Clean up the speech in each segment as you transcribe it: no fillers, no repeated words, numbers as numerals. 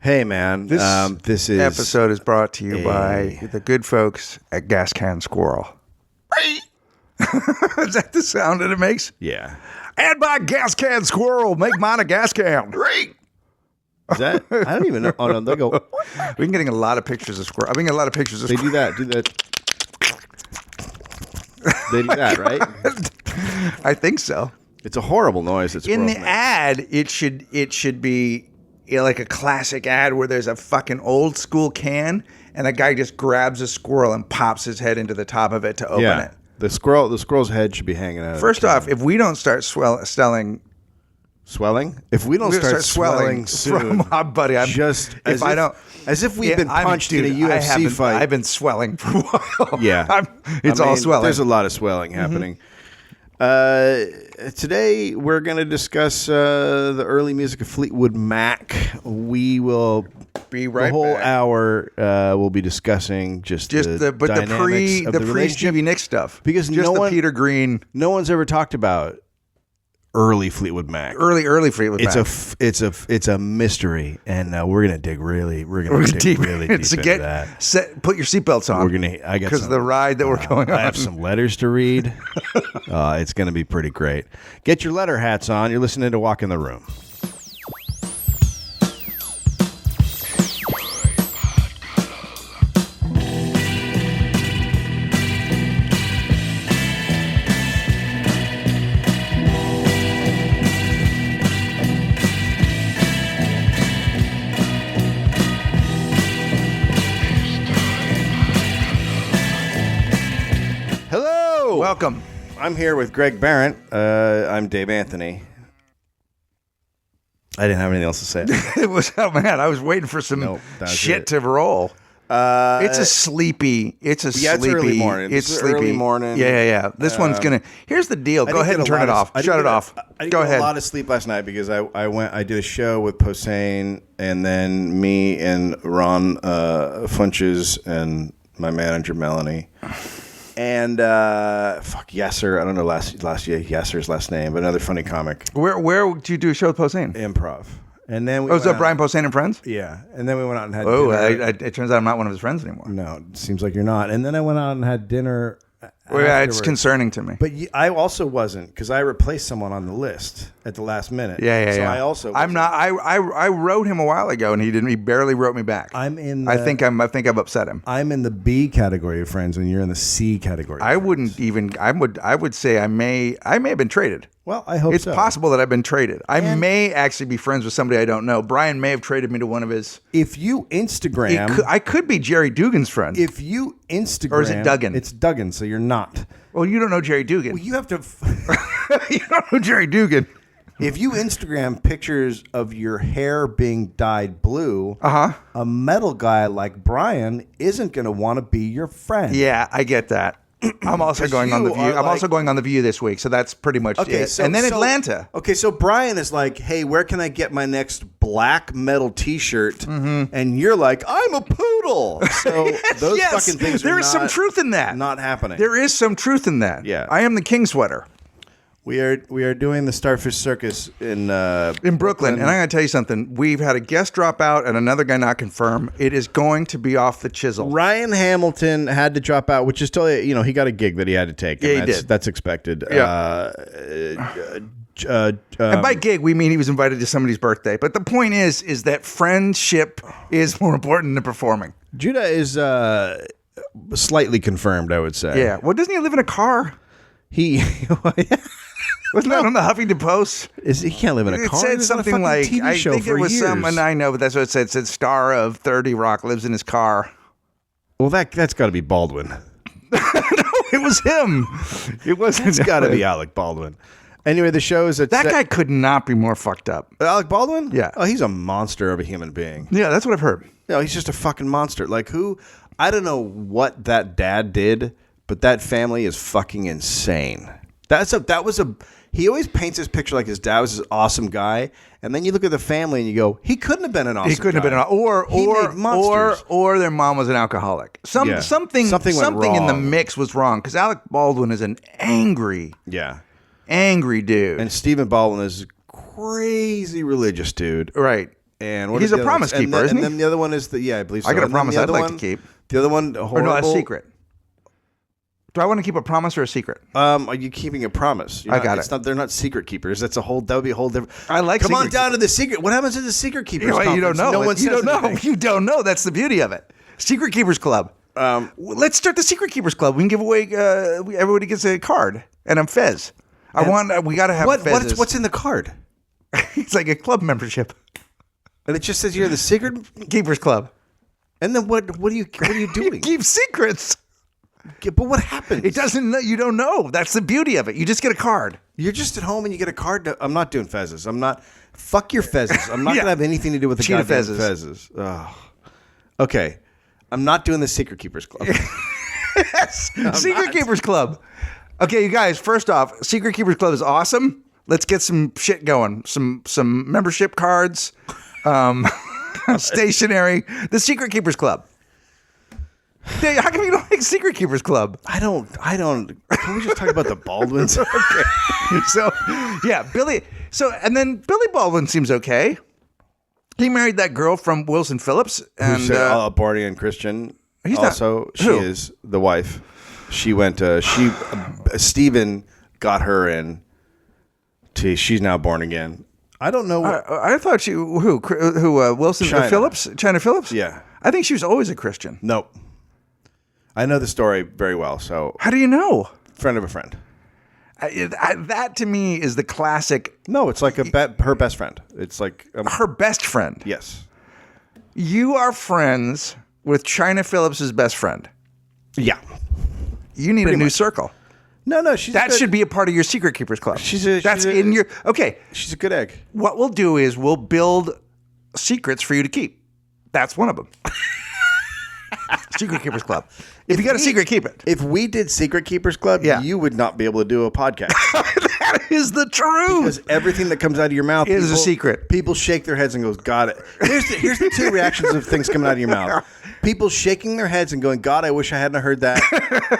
Hey, man. This episode is brought to you by the good folks at Gas Can Squirrel. Is that the sound that it makes? Yeah. And by Gas Can Squirrel, make mine a gas can. Is that? I don't even know. Oh, no, they go. We've been getting a lot of pictures of squirrel. I've been getting a lot of pictures of They squirrel. do that. They do that, right? I think so. It's a horrible noise. That In the squirrels make. ad, it should be like a classic ad where there's a fucking old school can and a guy just grabs a squirrel and pops his head into the top of it to open it. The squirrel's head should be hanging out. First off, if we don't start swelling, if we don't start swelling soon, from my buddy, as if we've been punched in a UFC fight. I've been swelling for a while. Yeah, it's all swelling. There's a lot of swelling happening. Today we're going to discuss the early music of Fleetwood Mac. We will be right the whole back. hour. We'll be discussing the dynamics of the pre relationship. Stevie Nicks stuff Because just no the one- Peter Green No one's ever talked about early Fleetwood Mac. early Fleetwood Mac. It's a mystery, and we're gonna dig really deep. really deep So into that. Put your seatbelts on. I got because some- the ride that we're going on. I have some letters to read. It's going to be pretty great. Get your letter hats on. You're listening to Walk in the Room. Hello. Welcome. I'm here with Greg Barrett. I'm Dave Anthony. I didn't have anything else to say. It was I was waiting for some Nope, that was shit it. to roll. It's a sleepy. it's early morning. It's It's sleepy early morning. Yeah. This one's gonna. Here's the deal. Go ahead and turn it off. Shut it off. I didn't Go get ahead. a lot of sleep last night because I did a show with Posehn, and then me and Ron Funches and my manager Melanie. And Yesser, I don't know last year Yesser's last name, but another funny comic. Where did you do a show with Posehn? Improv. And then we Was that went Brian Posehn and Friends? Yeah. And then we went out and had Oh, dinner. it turns out I'm not one of his friends anymore. No, it seems like you're not. And then I went out and had dinner. Well, yeah, it's afterwards. concerning to me. But I also wasn't, because I replaced someone on the list at the last minute. Yeah. So I also I'm not. I wrote him a while ago, and he didn't. He barely wrote me back. I'm in. I think I've upset him. I'm in the B category of friends, and you're in the C category. I wouldn't even. I would say I may have been traded. Well, I hope It's so. possible that I've been traded. I may actually be friends with somebody I don't know. Brian may have traded me to one of his. If you Instagram, I could be Jerry Dugan's friend. if you Instagram, Or is it Duggan? It's Duggan, so you're not. Well, you don't know Jerry Dugan. Well, you have to. You don't know Jerry Dugan. If you Instagram pictures of your hair being dyed blue, a metal guy like Brian isn't going to want to be your friend. Yeah, I get that. I'm also going on the you View. are I'm also going on the View this week, so that's pretty much it. And then Atlanta. Okay, so Brian is like, "Hey, where can I get my next black metal T-shirt?" Mm-hmm. And you're like, "I'm a poodle." So those fucking things. There are is some not- truth in that. Not happening. There is some truth in that. Yeah. I am the king sweater We are doing the Starfish Circus in Brooklyn, and I'm going to tell you something. We've had a guest drop out and another guy not confirm. It is going to be off the chisel. Ryan Hamilton had to drop out, which is totally, he got a gig that he had to take. Yeah, and he did. That's expected. Yeah. And by gig, we mean he was invited to somebody's birthday. But the point is that friendship is more important than performing. Judah is slightly confirmed, I would say. Yeah. Well, doesn't he live in a car? He Wasn't that on the Huffington Post? he can't live in a It car. said He's on a something fucking like, TV I show think for it was years. some, and I know, but that's what it said. It said star of 30 Rock lives in his car. Well, that's got to be Baldwin. It was him. It wasn't. It's got to be Alec Baldwin. Anyway, the show is That guy could not be more fucked up. Alec Baldwin? Yeah. Oh, he's a monster of a human being. Yeah, that's what I've heard. No, he's just a fucking monster. Like who? I don't know what that dad did, but that family is fucking insane. He always paints his picture like his dad was this awesome guy, and then you look at the family and you go, he couldn't have been an awesome guy. He couldn't have been, He made monsters. or their mom was an alcoholic. Yeah. Something went in the wrong. mix was wrong because Alec Baldwin is an angry dude. And Stephen Baldwin is a crazy religious dude. Right. And what He's are a the other promise ones? keeper, And isn't he? then the other one is I believe so. I got a And then promise the I'd other like to one- keep. The other one, Or horrible. no, a secret. Do I want to keep a promise or a secret? Are you keeping a promise? I got it's it. Not, they're not secret keepers. That would be a whole different. I like Come on secret down to the secret. What happens at the secret keepers? You don't conference? know. No one You says don't know. anything. You don't know. That's the beauty of it. Secret Keepers Club. Let's start the Secret Keepers Club. We can give away. Everybody gets a card and a fez. We got to have fezes. What's in the card? It's like a club membership. And it just says you're the secret. Keepers Club. And then what are you doing? Keep secrets. But what happens? It doesn't. You don't know. That's the beauty of it. You just get a card. You're just at home and you get a card. I'm not doing fezes. I'm not. Fuck your fezes. I'm not Yeah. gonna have anything to do with the Cheetah goddamn fezes. fezes. Ugh. Okay, I'm not doing the Secret Keepers Club. Yes. Secret Keepers Club. Okay, you guys. First off, Secret Keepers Club is awesome. Let's get some shit going. Some membership cards. Stationery. The Secret Keepers Club. Dave, how come you don't like Secret Keepers Club? I don't. Can we just talk about the Baldwins? So, yeah, Billy. So, and then Billy Baldwin seems okay. He married that girl from Wilson Phillips, and Who's a Barney and Christian. He's not- Also, she who? is the wife. She went. Stephen got her in. She's now born again. I don't know. I thought who Wilson China. Phillips, China Phillips. Yeah. I think she was always a Christian. Nope. I know the story very well. So, How do you know? friend of a friend. That to me is the classic. No, it's like her best friend. It's like Her best friend. yes. You are friends with China Phillips's best friend. Yeah. You need a new circle. No, she's That good. should be a part of your Secret Keepers Club. That's in your. Okay, She's a good egg. what we'll do is we'll build secrets for you to keep. That's one of them. Secret Keepers Club. If you got a secret, keep it. If we did Secret Keepers Club, Yeah. you would not be able to do a podcast That is the truth. because everything that comes out of your mouth Is a secret. People shake their heads and goes, "Got it." Here's the two reactions of things coming out of your mouth: people shaking their heads and going, "God, I wish I hadn't heard that,"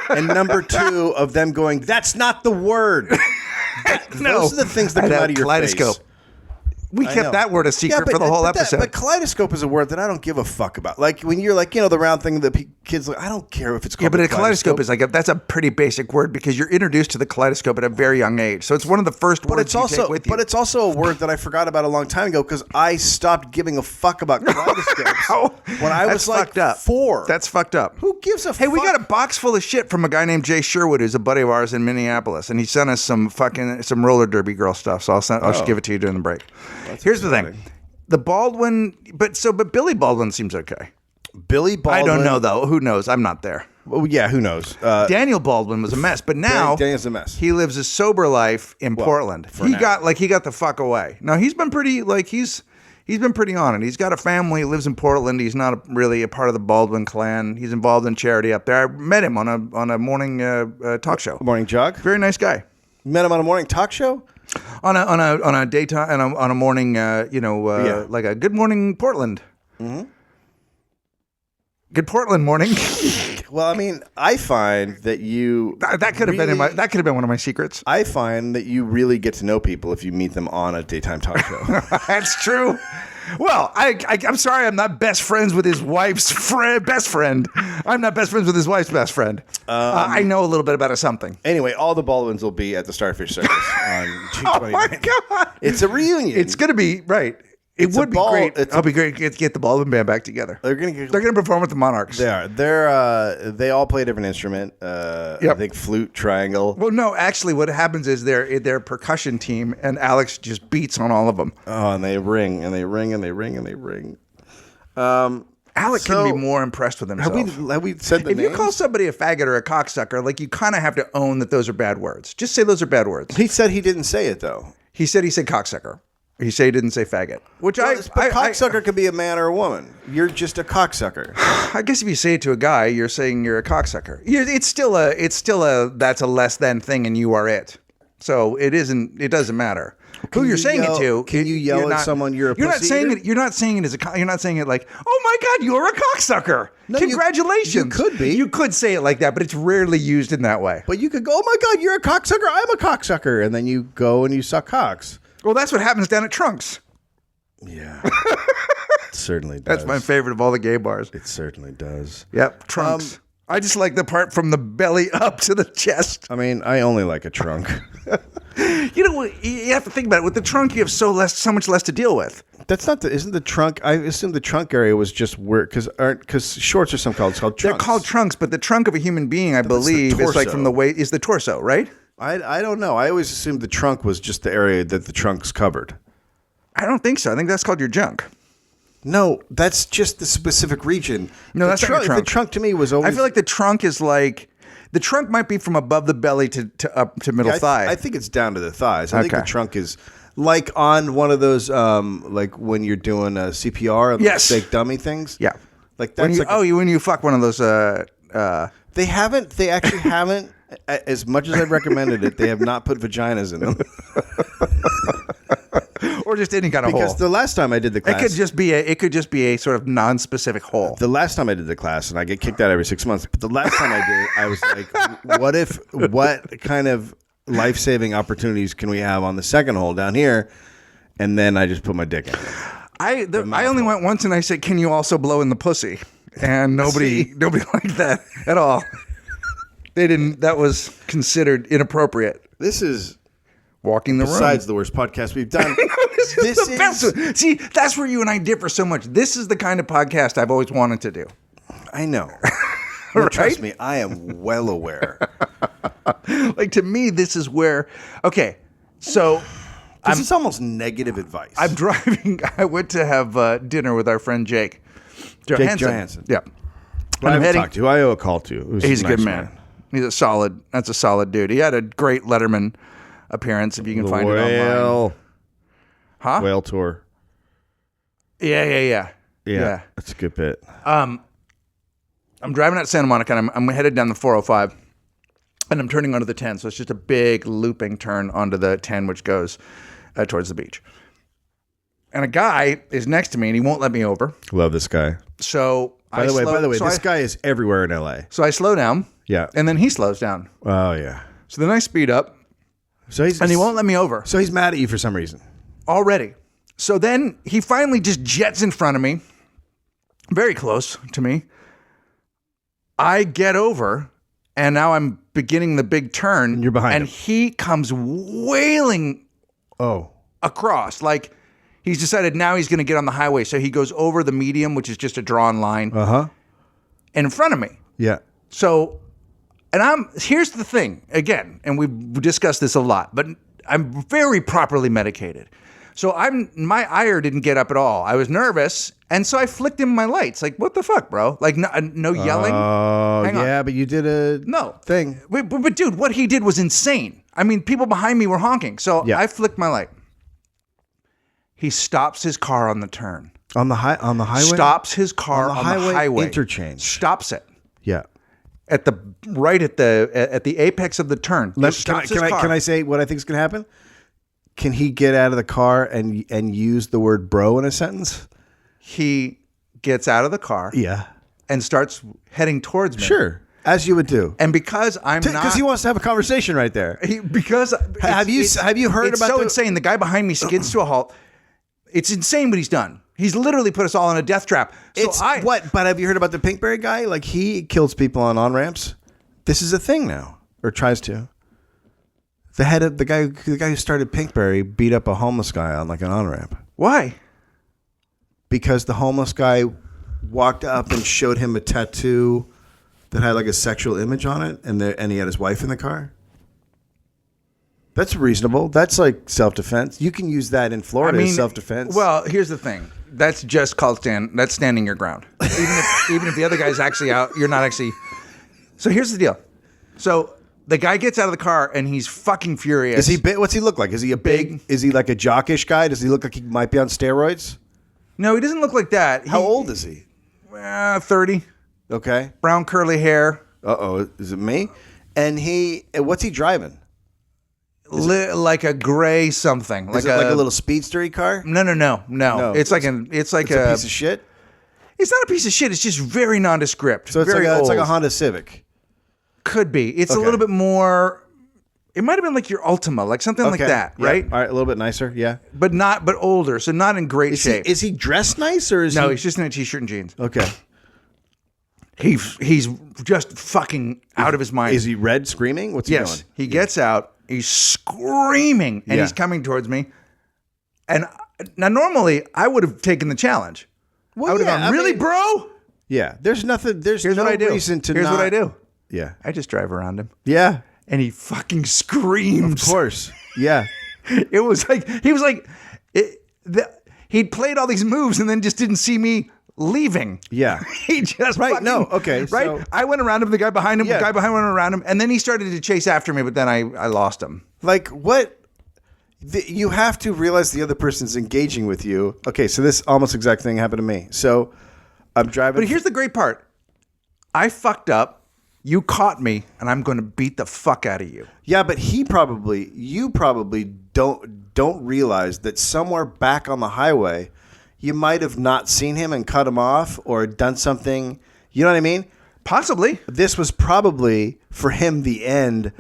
and number two of them going, "That's not the word." Those are the things that I come know, out of your kaleidoscope. face. We I kept know. that word a secret for the whole episode. But kaleidoscope is a word that I don't give a fuck about. Like when you're like, the round thing that kids like, I don't care if it's called Yeah, but a kaleidoscope is that's a pretty basic word because you're introduced to the kaleidoscope at a very young age. So it's one of the first But words it's you take with you. it's also a word that I forgot about a long time ago because I stopped giving a fuck about kaleidoscopes when I was That's like fucked up. 4. That's fucked up. Who gives a Hey, fuck? we got a box full of shit from a guy named Jay Sherwood, who's a buddy of ours in Minneapolis, and he sent us some roller derby girl stuff. So I'll just give it to you during the break. Here's the thing: the Baldwin, but Billy Baldwin seems okay. Billy Baldwin. I don't know though. Who knows? I'm not there. Well, yeah, who knows? Daniel Baldwin was a mess, but now Daniel's a mess. he lives a sober life in Portland. for He now. got the fuck away. Now he's been pretty he's been pretty on it. He's got a family. He lives in Portland. He's not really a part of the Baldwin clan. He's involved in charity up there. I met him on a morning talk show. Morning jog. Very nice guy. Met him on a morning talk show. On a daytime and on a morning, Yeah. like a Good Morning Portland. Good Portland morning. Well, I mean, I find that you that could have been that could have been one of my secrets. I find that you really get to know people if you meet them on a daytime talk show. That's true. Well, I'm sorry, I'm not best friends with his wife's best friend. I'm not best friends with his wife's best friend. I know a little bit about something. Anyway, all the Baldwins will be at the Starfish Circus on June 29th. Oh my god! It's a reunion. It's gonna be right. It It's would a be ball- great. it's It'll be great to get the Baldwin band back together. They're They're gonna perform with the Monarchs. They are. They all play a different instrument. I Yep. think flute, triangle. Well, no, actually, what happens is they're percussion team, and Alex just beats on all of them. Oh, and they ring and they ring and they ring and they ring. Alex So, can be more impressed with himself. Have we said the if you names? call somebody a faggot or a cocksucker, like you kind of have to own that those are bad words. Just say those are bad words. He said he didn't say it though. He said cocksucker. He said he didn't say faggot. Which But cocksucker could be a man or a woman. You're just a cocksucker. I guess if you say it to a guy, you're saying you're a cocksucker. It's still a that's a less than thing, and you are it. So it isn't. It doesn't matter who you're saying it to. Can you yell at someone you're a You're not pussy saying eater? it. You're not saying it as a. You're not saying it like, oh my god, you're a cocksucker. No, you- Congratulations. you could be. You could say it like that, but it's rarely used in that way. But you could go, oh my God, you're a cocksucker. I'm a cocksucker. And then you go and you suck cocks. Well, that's what happens down at Trunks. Yeah. certainly does. That's my favorite of all the gay bars. It certainly does. Yep, trunks. I just like the part from the belly up to the chest. I mean, I only like a trunk. You know what? You have to think about it. With the trunk, you have so much less to deal with. That's not isn't the trunk? I assume the trunk area was just where because shorts are called trunks. They're called trunks, but the trunk of a human being, I believe, is like from the waist is the torso, right? I don't know. I always assumed the trunk was just the area that the trunk's covered. I don't think so. I think that's called your junk. No, that's just the specific region. No, that's not your trunk. The trunk to me was always. I feel like the trunk is like the trunk might be from above the belly to up to middle thigh. I think it's down to the thighs. I think the trunk is like on one of those like when you're doing a CPR, yes, fake dummy things. Yeah, like that's when you fuck one of those. They haven't. They actually haven't. As much as I recommended it, they have not put vaginas in them. Or just any kind of hole. Because the last time I did the class, it could just be a sort of non-specific hole. The last time I did the class, and I get kicked out every 6 months, but the last time I did it, I was like, what kind of life-saving opportunities can we have on the second hole down here? And then I just put my dick in. I only went once, and I said, "Can you also blow in the pussy?" And nobody liked that at all. They didn't. That was considered inappropriate. This is walking the room. Besides the worst podcast we've done. This is the best one. See, that's where you and I differ so much. This is the kind of podcast I've always wanted to do. I know. No, trust me, I am well aware. Like, to me, this is where. Okay, so this is almost negative advice. I'm driving. I went to have dinner with our friend Jake Johansson. Yeah. I haven't talked to. I owe a call to. He's a good man. He's a solid. That's a solid dude. He had a great Letterman appearance. If you can find it online. Huh? Whale tour. Yeah. That's a good bit. I'm driving out Santa Monica, and I'm headed down the 405, and I'm turning onto the 10. So it's just a big looping turn onto the 10, which goes towards the beach. And a guy is next to me, and he won't let me over. Love this guy. So by the way, this guy is everywhere in LA. So I slow down. Yeah. And then he slows down. Oh yeah. So then I speed up. And he won't let me over. So he's mad at you for some reason. Already. So then he finally just jets in front of me, very close to me. I get over, and now I'm beginning the big turn. And you're behind him. He comes wailing across. Like, he's decided now he's going to get on the highway. So he goes over the medium, which is just a drawn line, in front of me. Yeah. So, and here's the thing, again, and we've discussed this a lot, but I'm very properly medicated. So my ire didn't get up at all. I was nervous, and so I flicked him my lights. Like, what the fuck, bro? Like, no yelling. Oh, yeah, but you did a thing. But dude, what he did was insane. I mean, people behind me were honking, so I flicked my light. He stops his car on the turn. On the highway? Stops his car on the highway. Interchange. Stops it. Yeah. At the apex of the turn. Can I say what I think is going to happen? Can he get out of the car and use the word bro in a sentence? He gets out of the car. Yeah. And starts heading towards me. Sure. As you would do. And because because he wants to have a conversation right there. Have you heard it's about so insane. The guy behind me skids to a halt. It's insane what he's done. He's literally put us all in a death trap. But have you heard about the Pinkberry guy? Like, he kills people on ramps. This is a thing now, or tries to. The guy who started Pinkberry beat up a homeless guy on like an on-ramp. Why? Because the homeless guy walked up and showed him a tattoo that had like a sexual image on it, and he had his wife in the car. That's reasonable. That's like self-defense. You can use that in Florida as self-defense. Well, here's the thing. That's just called standing your ground. Even if the other guy's actually out, you're not actually. So here's the deal. So the guy gets out of the car and he's fucking furious. Is he big? What's he look like? Is he big? Is he like a jockish guy? Does he look like he might be on steroids? No, he doesn't look like that. How old is he? 30. Okay. Brown curly hair. Uh-oh. Is it me? And what's he driving? Like a gray something. Is it like a little speedster car? No. It's like a piece of shit? It's not a piece of shit. It's just very nondescript. So it's like a Honda Civic. Could be. It's a little bit more It might have been like your Ultima, like something like that, Yeah. right? All right, a little bit nicer. Yeah. But older, so not in great shape. Is he dressed nice or is No, he? he's just in a t-shirt and jeans. Okay. He's just fucking out of his mind. Is he red screaming? What's he Yes, doing? he gets out. He's screaming, and Yeah. he's coming towards me. And now, normally, I would have taken the challenge. Well, I would have yeah, gone, I really, mean- bro? Yeah. There's nothing. There's Here's no what I do. reason to Here's not. what I do. Yeah. I just drive around him, Yeah. and he fucking screams. Of course. Yeah. It was like he'd played all these moves, and then just didn't see me leaving. Yeah. He just Right, fucking- no, okay, right. so- I went around him. The guy behind him. Yeah. The guy behind went around him, and then he started to chase after me. But then I lost him. Like what? You have to realize the other person's engaging with you. Okay, so this almost exact thing happened to me. So I'm driving. But here's the great part. I fucked up. You caught me, and I'm going to beat the fuck out of you. Yeah, but you probably don't realize that somewhere back on the highway, you might have not seen him and cut him off or done something. You know what I mean? Possibly. This was probably for him the end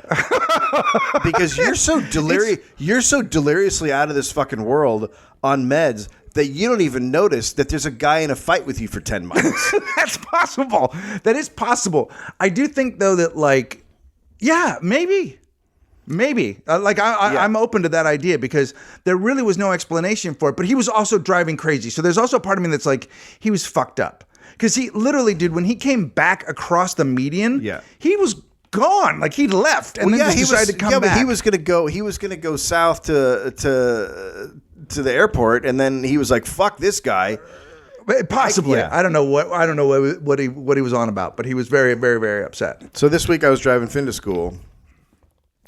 because you're so deliriously out of this fucking world on meds that you don't even notice that there's a guy in a fight with you for 10 miles. That's possible. That is possible. I do think, though, that, like, yeah, maybe. I'm open to that idea because there really was no explanation for it. But he was also driving crazy. So there's also a part of me that's like, he was fucked up. Because he literally, dude, when he came back across the median, Yeah. he was gone. Like, he'd left and then just decided to come back. But he was gonna go south to the airport, and then he was like, "Fuck this guy." Possibly. Yeah. I don't know what he was on about, but he was very, very, very upset. So this week I was driving Finn to school,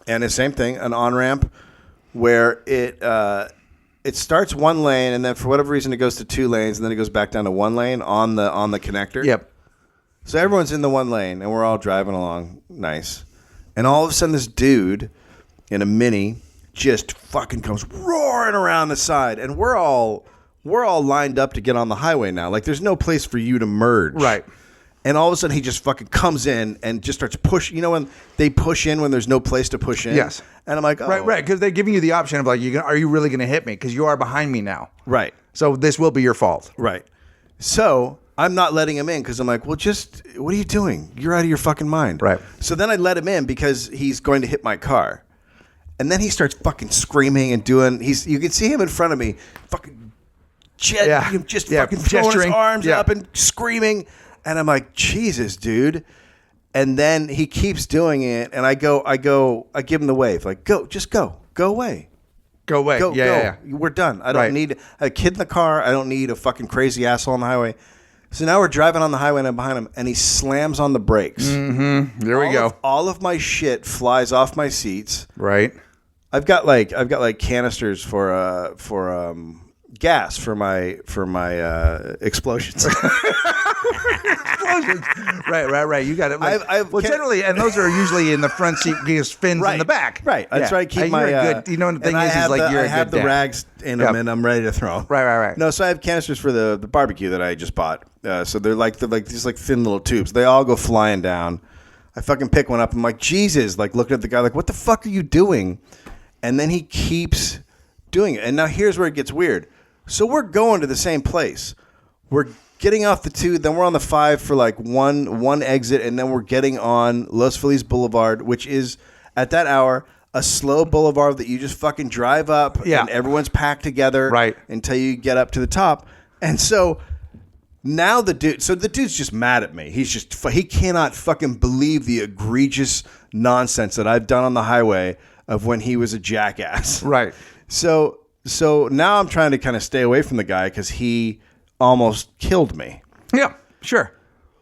and the same thing, an on ramp where it starts one lane, and then for whatever reason it goes to 2 lanes, and then it goes back down to 1 lane on the connector. Yep. So everyone's in the 1 lane, and we're all driving along nice, and all of a sudden this dude in a Mini just fucking comes roaring around the side, and we're all lined up to get on the highway now. Like there's no place for you to merge. Right. And all of a sudden, he just fucking comes in and just starts pushing. You know when they push in when there's no place to push in? Yes. And I'm like, oh. Right, because they're giving you the option of like, are you really going to hit me? Because you are behind me now. Right. So this will be your fault. Right. So I'm not letting him in because I'm like, well, just what are you doing? You're out of your fucking mind. Right. So then I let him in because he's going to hit my car. And then he starts fucking screaming and doing. You can see him in front of me, fucking fucking throwing gesturing. his arms Yeah. up and screaming. And I'm like, Jesus, dude. And then he keeps doing it, and I give him the wave, like, go away. Go away. Go. Yeah. We're done. I don't Right. need a kid in the car. I don't need a fucking crazy asshole on the highway. So now we're driving on the highway, and I'm behind him, and he slams on the brakes. There we go. All of my shit flies off my seats. Right. I've got like canisters for gas for my explosions. Right. You got it. Like, I've well, kept- generally, and those are usually in the front seat because fins in the back. Right. I Yeah. try to keep my. You're a good. You know what the thing and is like you're I a have good the dad. rags in them, Yep. and I'm ready to throw. Right. No, so I have canisters for the barbecue that I just bought. So they're like these like thin little tubes. They all go flying down. I fucking pick one up. I'm like, Jesus! Like looking at the guy, like, what the fuck are you doing? And then he keeps doing it. And now here's where it gets weird. So we're going to the same place. We're getting off the 2, then we're on the 5 for like one exit, and then we're getting on Los Feliz Boulevard, which is at that hour a slow boulevard that you just fucking drive up, Yeah. and everyone's packed together, Right. until you get up to the top. And so now the dude's just mad at me. He cannot fucking believe the egregious nonsense that I've done on the highway of when he was a jackass. Right. So now I'm trying to kind of stay away from the guy because he almost killed me. Yeah. Sure.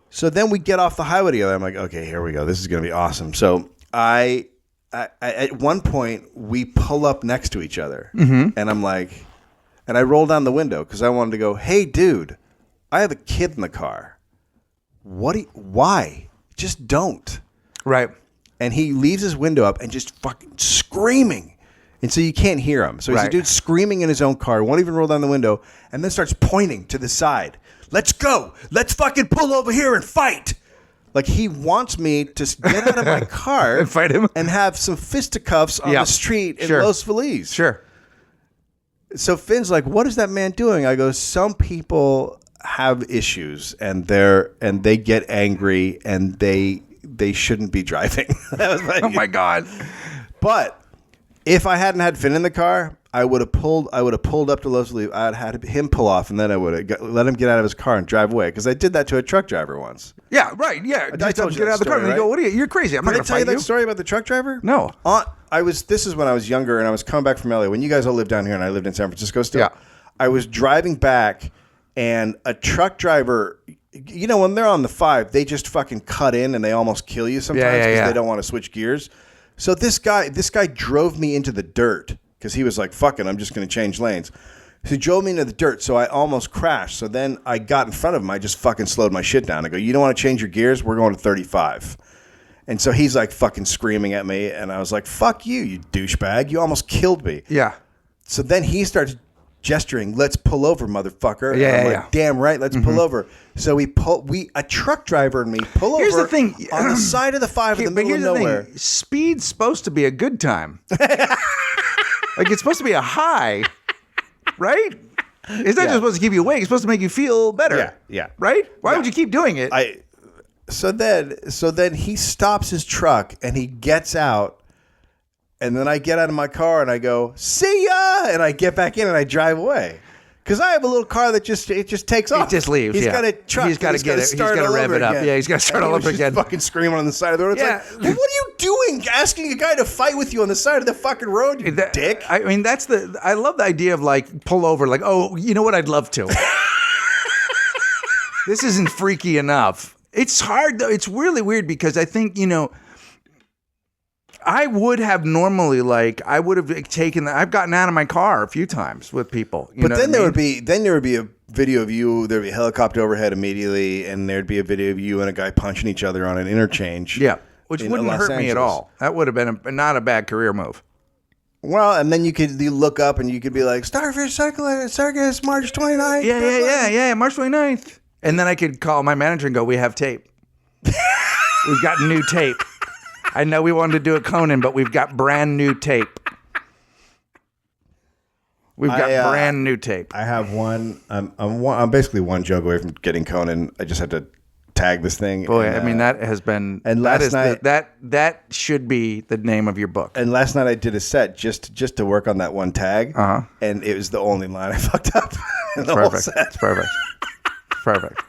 So then we get off the highway together. I'm like, okay, here we go. This is going to be awesome. So I at one point we pull up next to each other, and I'm like, and I roll down the window because I wanted to go, hey, dude, I have a kid in the car. Why? Just don't. Right. And he leaves his window up and just fucking screaming. And so you can't hear him. So he's a Right. dude screaming in his own car, won't even roll down the window, and then starts pointing to the side. Let's go. Let's fucking pull over here and fight. Like he wants me to get out of my car And fight him? and have some fisticuffs on Yep. the street in Sure. Los Feliz. Sure. So Finn's like, "What is that man doing?" I go, "Some people have issues and they get angry and they shouldn't be driving." That was Oh my God. But if I hadn't had Finn in the car, I would have pulled up to Los Feliz. I'd had him pull off, and then I would have let him get out of his car and drive away. Because I did that to a truck driver once. Yeah, right. Yeah. I Just told you get that out of the car story, and you go, right? what are you? You're crazy. I'm not Did I going to tell you fight that you. story about the truck driver? No. This is when I was younger, and I was coming back from LA. When you guys all lived down here, and I lived in San Francisco still. Yeah. I was driving back, and a truck driver. You know, when they're on the 5, they just fucking cut in, and they almost kill you sometimes because they don't want to switch gears. So this guy drove me into the dirt because he was like, "Fuck it, I'm just going to change lanes." So he drove me into the dirt, so I almost crashed. So then I got in front of him. I just fucking slowed my shit down. I go, "You don't want to change your gears? We're going to 35." And so he's like fucking screaming at me, and I was like, "Fuck you, you douchebag! You almost killed me." Yeah. So then he starts gesturing, "Let's pull over, motherfucker." Yeah, and I'm yeah, like, yeah. "Damn right, let's pull over." So a truck driver and me pull Here's over the thing. on the side of the 5 in the But middle here's of the nowhere. thing. Speed's supposed to be a good time. Like it's supposed to be a high, right? It's not Yeah. just supposed to keep you awake. It's supposed to make you feel better. Yeah, yeah. Right? Why would you keep doing it? So then he stops his truck and he gets out, and then I get out of my car and I go, "See ya!" and I get back in and I drive away. Because I have a little car that just takes off. It just leaves. He's yeah. got a truck. He's got to get it. He's start got to all rev over it up. again. Yeah, he's got to start And all he over was again. just fucking screaming on the side of the road. It's Yeah. like, well, what are you doing? Asking a guy to fight with you on the side of the fucking road, you dick. I mean, I love the idea of like pull over, like, oh, you know what? I'd love to. This isn't freaky enough. It's hard though. It's really weird because I think, I would have normally I would have taken I've gotten out of my car a few times with people. But then there would be a video of you. There'd be a helicopter overhead immediately, and there'd be a video of you and a guy punching each other on an interchange. Yeah, which in wouldn't Los hurt me at Angeles. all. That would have been not a bad career move. Well, and then you look up and you could be like, "Starfish Circus, March 29th. Yeah, March 29th. And then I could call my manager and go, we have tape. We've got new tape. I know we wanted to do a Conan, but we've got brand new tape. We've got brand new tape. I have one. I'm basically one joke away from getting Conan. I just had to tag this thing. Boy, and, I mean, that has been, and that last is night- that should be the name of your book. And last night I did a set just to work on that one tag, and it was the only line I fucked up in the whole Perfect. set. It's perfect. Perfect.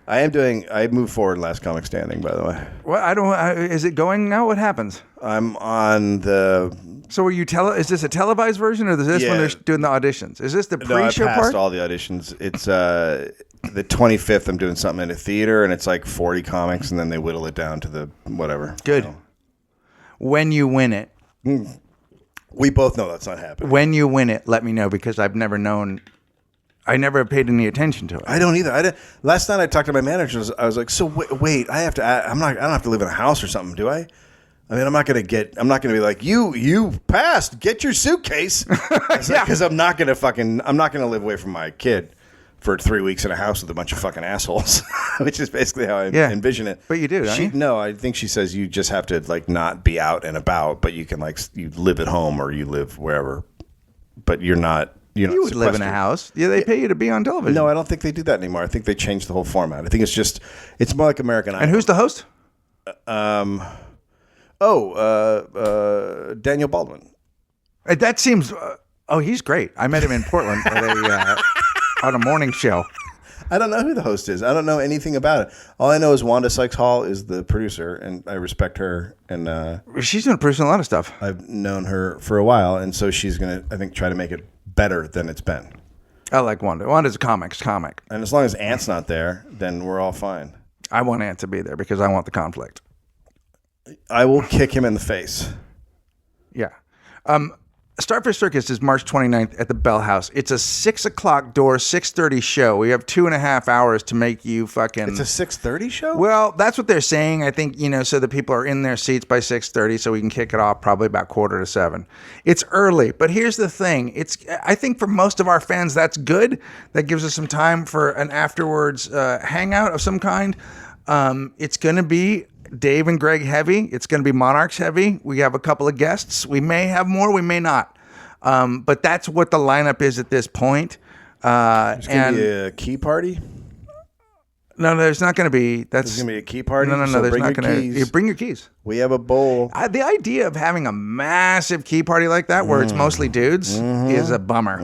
I moved forward Last Comic Standing, by the way. Well, is it going now? What happens? I'm on the. So are you is this a televised version or is this when Yeah. they're doing the auditions? Is this the No, I pre-show passed part? all the auditions. It's the 25th. I'm doing something in a theater, and it's like 40 comics, and then they whittle it down to the whatever. Good. When you win it, We both know that's not happening. when you win it, let me know because I've never known. I never paid any attention to it. I don't either. Last night I talked to my manager. I was like, "So wait, I have to. I don't have to live in a house or something, do I? I mean, I'm not gonna be like you passed. Get your suitcase. Because I'm not gonna live away from my kid for 3 weeks in a house with a bunch of fucking assholes, which is basically how I envision it. But you do, don't you? No, I think she says you just have to not be out and about, but you can you live at home or you live wherever, but you're not. You would live in a sequestered. house. Yeah, they pay you to be on television. No, I don't think they do that anymore. I think they changed the whole format. I think it's more like American Idol. And who's the host? Daniel Baldwin. That seems. He's great. I met him in Portland at on a morning show. I don't know who the host is. I don't know anything about it. All I know is Wanda Sykes Hall is the producer, and I respect her. And She's been producing a lot of stuff. I've known her for a while, and so she's gonna, I think, try to make it better than it's been. I like Wanda. Wanda's a comic. And as long as Ant's not there, then we're all fine. I want Ant to be there because I want the conflict. I will kick him in the face. Yeah. Starfish Circus is March 29th at the Bell House. It's a 6 o'clock door, 6:30 show. We have 2.5 hours to make you fucking... It's a 6:30 show? Well, that's what they're saying. I think, so the people are in their seats by 6:30, so we can kick it off probably about 6:45. It's early, but here's the thing. I think for most of our fans, that's good. That gives us some time for an afterwards hangout of some kind. It's going to be Dave and Greg heavy. It's going to be Monarchs heavy. We have a couple of guests. We may have more. We may not. But that's what the lineup is at this point. It's going to be a key party? No, there's not going to be. There's going to be a key party? No. So There's bring not your going to. keys. Bring your keys. We have a bowl. The idea of having a massive key party like that, where it's mostly dudes, is a bummer.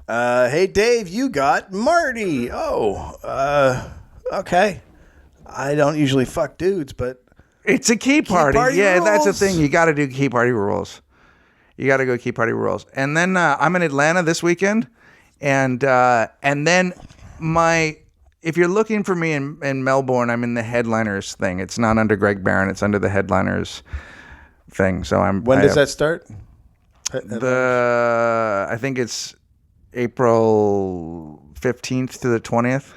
Hey, Dave, you got Marty. Oh, okay. I don't usually fuck dudes, but It's a key party. party Yeah, that's the rules. thing. You got to do key party rules. You got to go key party rules. And then I'm in Atlanta this weekend, and then if you're looking for me in Melbourne, I'm in the headliners thing. It's not under Greg Barron. It's under the headliners thing. So when does that start? I think it's April 15th to the 20th.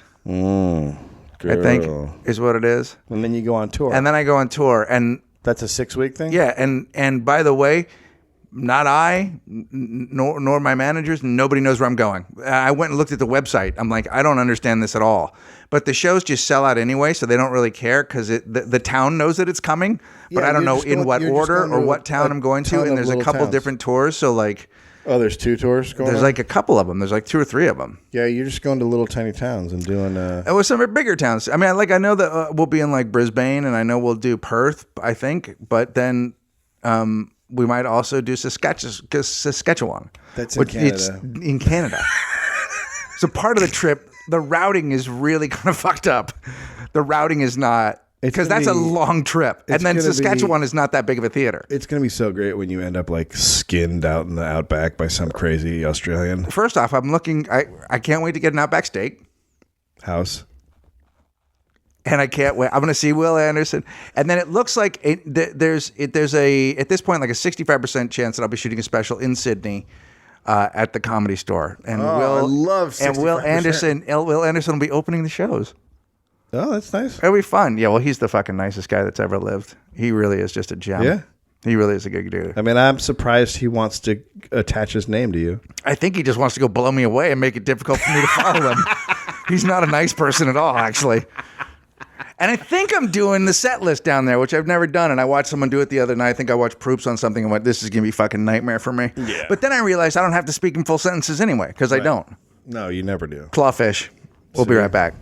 I think is what it is. And then you go on tour. And then I go on tour, and that's a 6-week thing? yeah, and by the way, not I, nor my managers, nobody knows where I'm going. I went and looked at the website. I'm like, I don't understand this at all. But the shows just sell out anyway, so they don't really care because the town knows that it's coming. But Yeah, I don't you're know just in going- what you're just order going or to what town a I'm going to. ton And of there's a little couple towns. different tours, so like Oh, there's 2 tours going there's on? like a couple of them. There's like 2 or 3 of them. Yeah, you're just going to little tiny towns and doing... It was some bigger towns. I mean, I know that we'll be in like Brisbane, and I know we'll do Perth, I think. But then we might also do Saskatchewan. That's in It's Canada. in Canada. So part of the trip, the routing is really kind of fucked up. The routing is not... Because gonna that's a be- long trip. And then gonna be- Saskatchewan is not that big of a theater. It's going to be so great when you end up like skinned out in the outback by some crazy Australian First off, I'm looking... I can't wait to get an Outback steak. house. And I can't wait. I'm going to see Will Anderson, and then it looks like there's at this point like a 65% chance that I'll be shooting a special in Sydney at the Comedy Store. And I love Will 65%. Anderson will be opening the shows. Oh, that's nice. It'll be fun. Yeah, well, he's the fucking nicest guy that's ever lived. He really is just a gem. Yeah. He really is a good dude. I mean, I'm surprised he wants to attach his name to you. I think he just wants to go blow me away and make it difficult for me to follow him. He's not a nice person at all, actually. And I think I'm doing the set list down there, which I've never done. And I watched someone do it the other night. I think I watched Proops on something and went, this is going to be a fucking nightmare for me. Yeah. But then I realized I don't have to speak in full sentences anyway, because I don't. No, you never do. Clawfish. We'll be See. right back.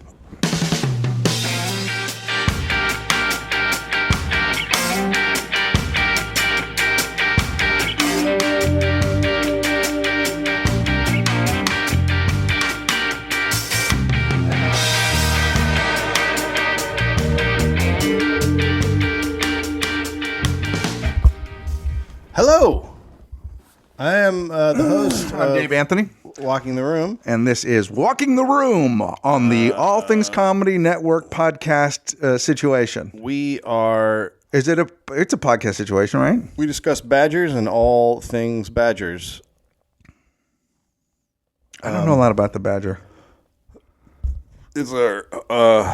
Hello. I am the host I'm of Dave Anthony, Walking the Room. and this is Walking the Room on the All Things Comedy Network podcast situation. We are... It's a podcast situation, right? We discuss badgers and all things badgers. I don't know a lot about the badger. It's I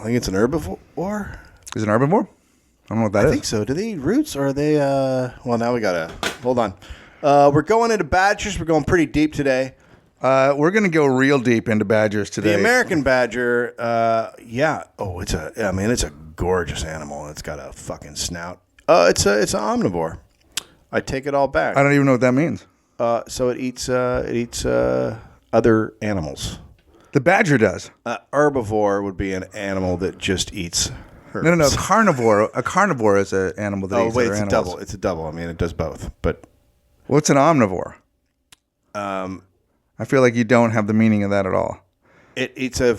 think it's an herbivore. Is it an herbivore? I don't know what that I is. think so. Do they eat roots or are they... Well, now we got to... Hold on. We're going into badgers. We're going pretty deep today. We're going to go real deep into badgers today. The American badger, yeah. Oh, it's a gorgeous animal. It's got a fucking snout. It's an omnivore. I take it all back. I don't even know what that means. So it eats other animals. The badger does. Herbivore would be an animal that just eats herbs. No. Carnivore. A carnivore is an animal that Oh eats wait, other it's animals. a double. It's a double. I mean, it does both. But What's an omnivore? I feel like you don't have the meaning of that at all. it eats a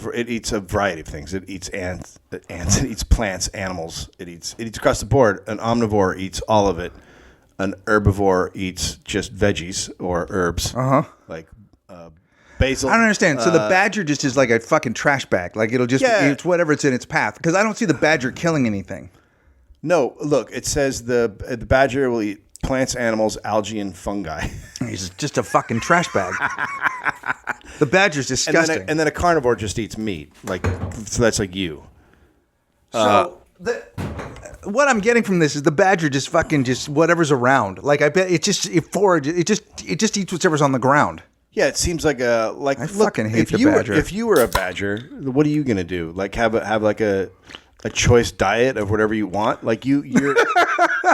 variety of things. It eats ants. It eats plants, animals. It eats across the board. An omnivore eats all of it. An herbivore eats just veggies or herbs. Like basil. I don't understand. So the badger just is like a fucking trash bag. Like it'll just Yeah. it's whatever it's in its path. Because I don't see the badger killing anything. No, look. It says the badger will eat plants, animals, algae, and fungi. He's just a fucking trash bag. The badger's disgusting. and then a carnivore just eats meat. Like so that's like you. What I'm getting from this is the badger just fucking just whatever's around. Like I bet it forages. It just eats whatever's on the ground. Yeah, it seems like I fucking hate the badger. If you were a badger, what are you gonna do? Like have like a choice diet of whatever you want? Like you're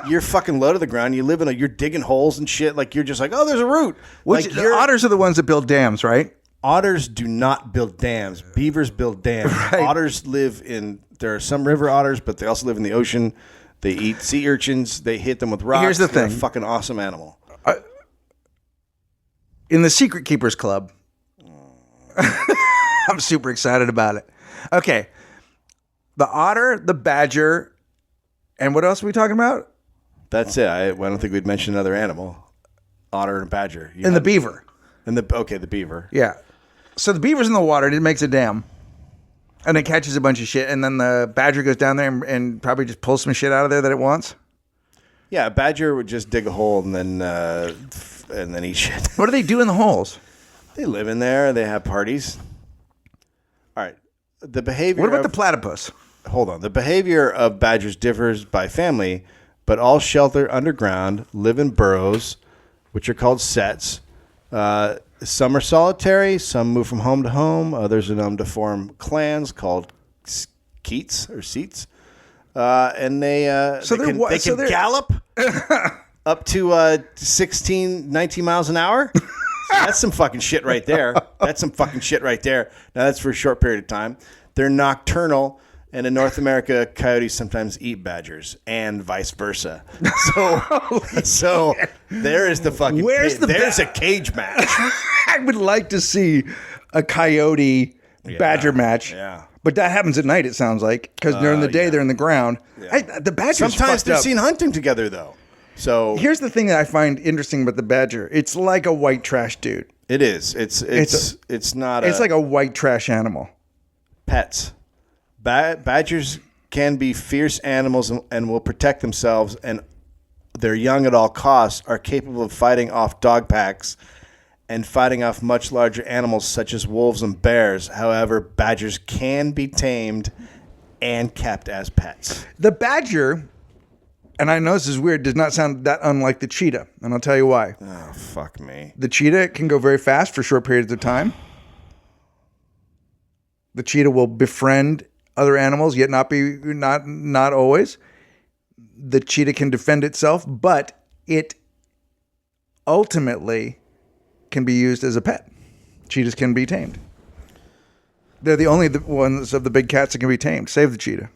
you're fucking low to the ground. You live you're digging holes and shit. Like you're just like, oh, there's a root. Which Like the otters are the ones that build dams, right? Otters do not build dams. Beavers build dams. Right. Otters live in. There are some river otters, but they also live in the ocean. They eat sea urchins. They hit them with rocks. Here's the They're thing. a fucking awesome animal. In the Secret Keepers Club. I'm super excited about it. Okay. The otter, the badger, and what else are we talking about? That's it. I don't think we'd mention another animal. Otter and a badger. And the beaver. And the beaver. Yeah. So the beaver's in the water and it makes a dam. And it catches a bunch of shit. And then the badger goes down there and probably just pulls some shit out of there that it wants. Yeah, a badger would just dig a hole and then eat shit. What do they do in the holes? They live in there. They have parties. All right. The behavior. What about the platypus? Hold on. The behavior of badgers differs by family, but all shelter underground, live in burrows, which are called setts. Some are solitary. Some move from home to home. Others are known to form clans called keets or seats. And they can gallop up to 19 miles an hour. That's some fucking shit right there. Now, that's for a short period of time. They're nocturnal, and in North America, coyotes sometimes eat badgers, and vice versa. So there is the fucking. There's a cage match. I would like to see a coyote badger match. Yeah. But that happens at night, it sounds like, because during the day they're in the ground. Yeah. The badger's Sometimes they're fucked up. seen hunting together, though. So Here's the thing that I find interesting about the badger. It's like a white trash dude. it is. It's not. It's like a white trash animal. Pets. Badgers can be fierce animals and will protect themselves, and their young at all costs are capable of fighting off dog packs and fighting off much larger animals such as wolves and bears. However, badgers can be tamed and kept as pets. The badger, and I know this is weird, does not sound that unlike the cheetah, and I'll tell you why. Oh, fuck me. The cheetah can go very fast for short periods of time. The cheetah will befriend other animals, yet not always. The cheetah can defend itself, but it ultimately can be used as a pet. Cheetahs can be tamed. They're the only ones of the big cats that can be tamed. Save the cheetah.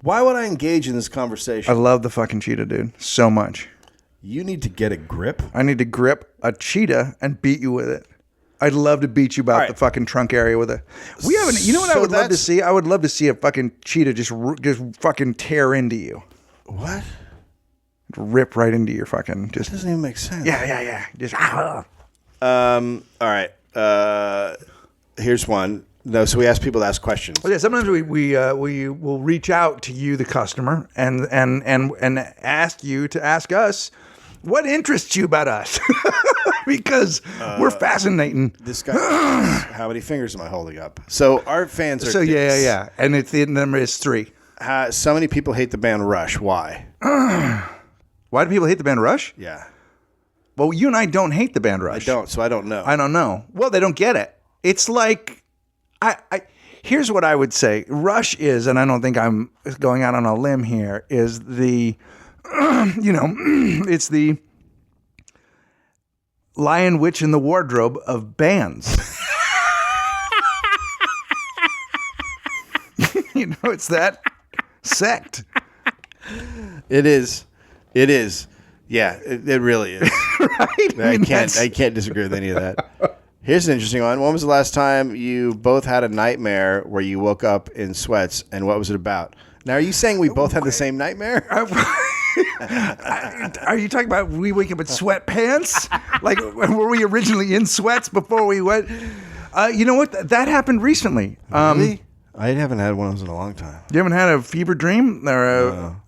Why would I engage in this I conversation? love the fucking cheetah, dude, so much. You need to get a grip. I need to grip a cheetah and beat you with it. I'd love to beat you about All right. the fucking trunk area with it. We haven't. You know what I So would love to that's- see? I would love to see a fucking cheetah just fucking tear into you, What? rip right into your fucking just. Doesn't even make sense. Yeah. Just. All right. Here's one. No, so we ask people to ask questions. Well, yeah, sometimes we will reach out to you, the customer, and ask you to ask us what interests you about us, because we're fascinating. This guy, how many fingers am I holding up? So our fans are. So dicks. yeah, and the number is 3. So many people hate the band Rush. Why? Why do people hate the band Rush? Yeah, Well, you and I don't hate the band I Rush. don't. So I don't know. I don't know. Well, they don't get it. It's like, here's what I would say. Rush is, and I don't think I'm going out on a limb here, is the, it's the Lion Witch in the Wardrobe of bands. It's that sect. It is. Yeah, it really is. Right? I can't disagree with any of that. Here's an interesting one. When was the last time you both had a nightmare where you woke up in sweats, and what was it about? Now, are you saying we both had the same nightmare? Are you talking about we wake up in sweatpants? Like, were we originally in sweats before we went? You know what? That happened recently. Really? I haven't had one of those in a long time. You haven't had a fever dream? Or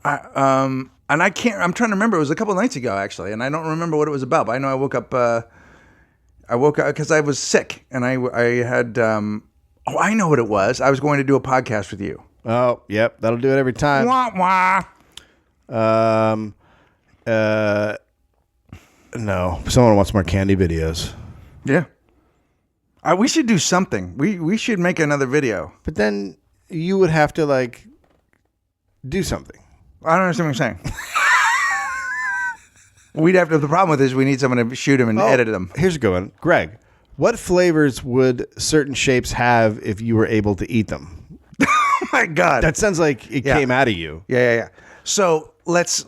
and I can't, I'm trying to remember. It was a couple of nights ago, actually, and I don't remember what it was about, but I know I woke up because I was sick, and I had, I know what it was. I was going to do a podcast with you. Oh, yep. That'll do it every time. Wah, wah. No. Someone wants more candy videos. Yeah. We should do something. We should make another video. But then you would have to like do something. I don't understand what you're saying. We'd have to. The problem with this is we need someone to shoot them and edit them. Here's a good one. Greg, what flavors would certain shapes have if you were able to eat them? Oh my God. That sounds like it came out of you. Yeah. So let's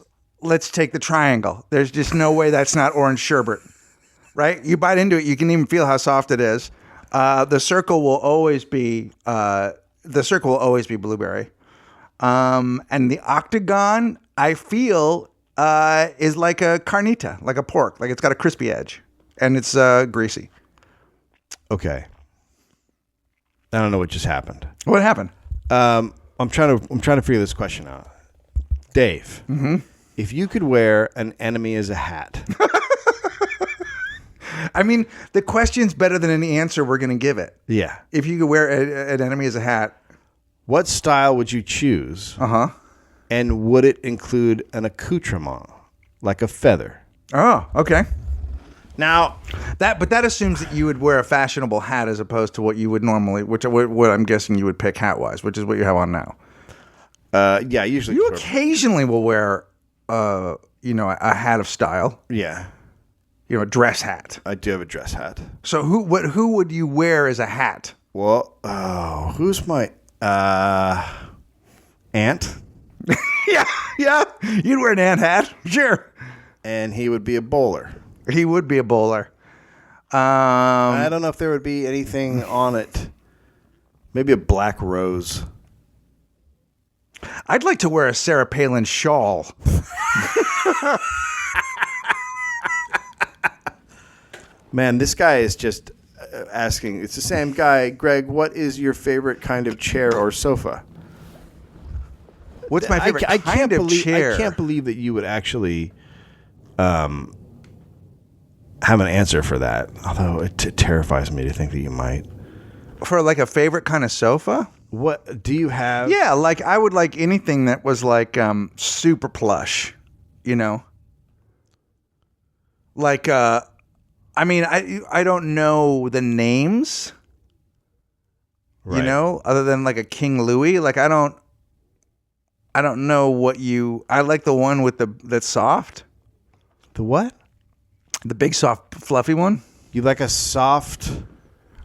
take the triangle. There's just no way that's not orange sherbet, right? You bite into it, you can even feel how soft it is. The circle will always be blueberry, and the octagon I feel is like a carnita, like a pork, like it's got a crispy edge, and it's greasy. Okay. I don't know what just happened. What happened? I'm trying to figure this question out. Dave, if you could wear an enemy as a hat, I mean, the question's better than any answer we're going to give it. yeah, If you could wear an enemy as a hat, what style would you choose? And would it include an accoutrement, like a feather? Oh, okay. Now, But that assumes that you would wear a fashionable hat as opposed to what you would normally, what I'm guessing you would pick hat wise, which is what you have on now. yeah, usually. You occasionally will wear, a hat of style, Yeah, a dress hat. I do have a dress hat. So who would you wear as a hat? Well, who's my aunt? Yeah. You'd wear an ant hat, sure. And he would be a bowler. He would be a bowler. I don't know if there would be anything on it. Maybe a black rose. I'd like to wear a Sarah Palin shawl. Man, this guy is just asking. It's the same guy. Greg, what is your favorite kind of chair or sofa? What's my favorite kind of chair? I can't believe that you would actually have an answer for that. Although it terrifies me to think that you might. For like a favorite kind of sofa? What do you have? Yeah, like I would like anything that was like super plush, Like I don't know the names. Right. Other than like a King Louis, like I don't know what I like the one with that's soft. The what? The big soft fluffy one. You like a soft,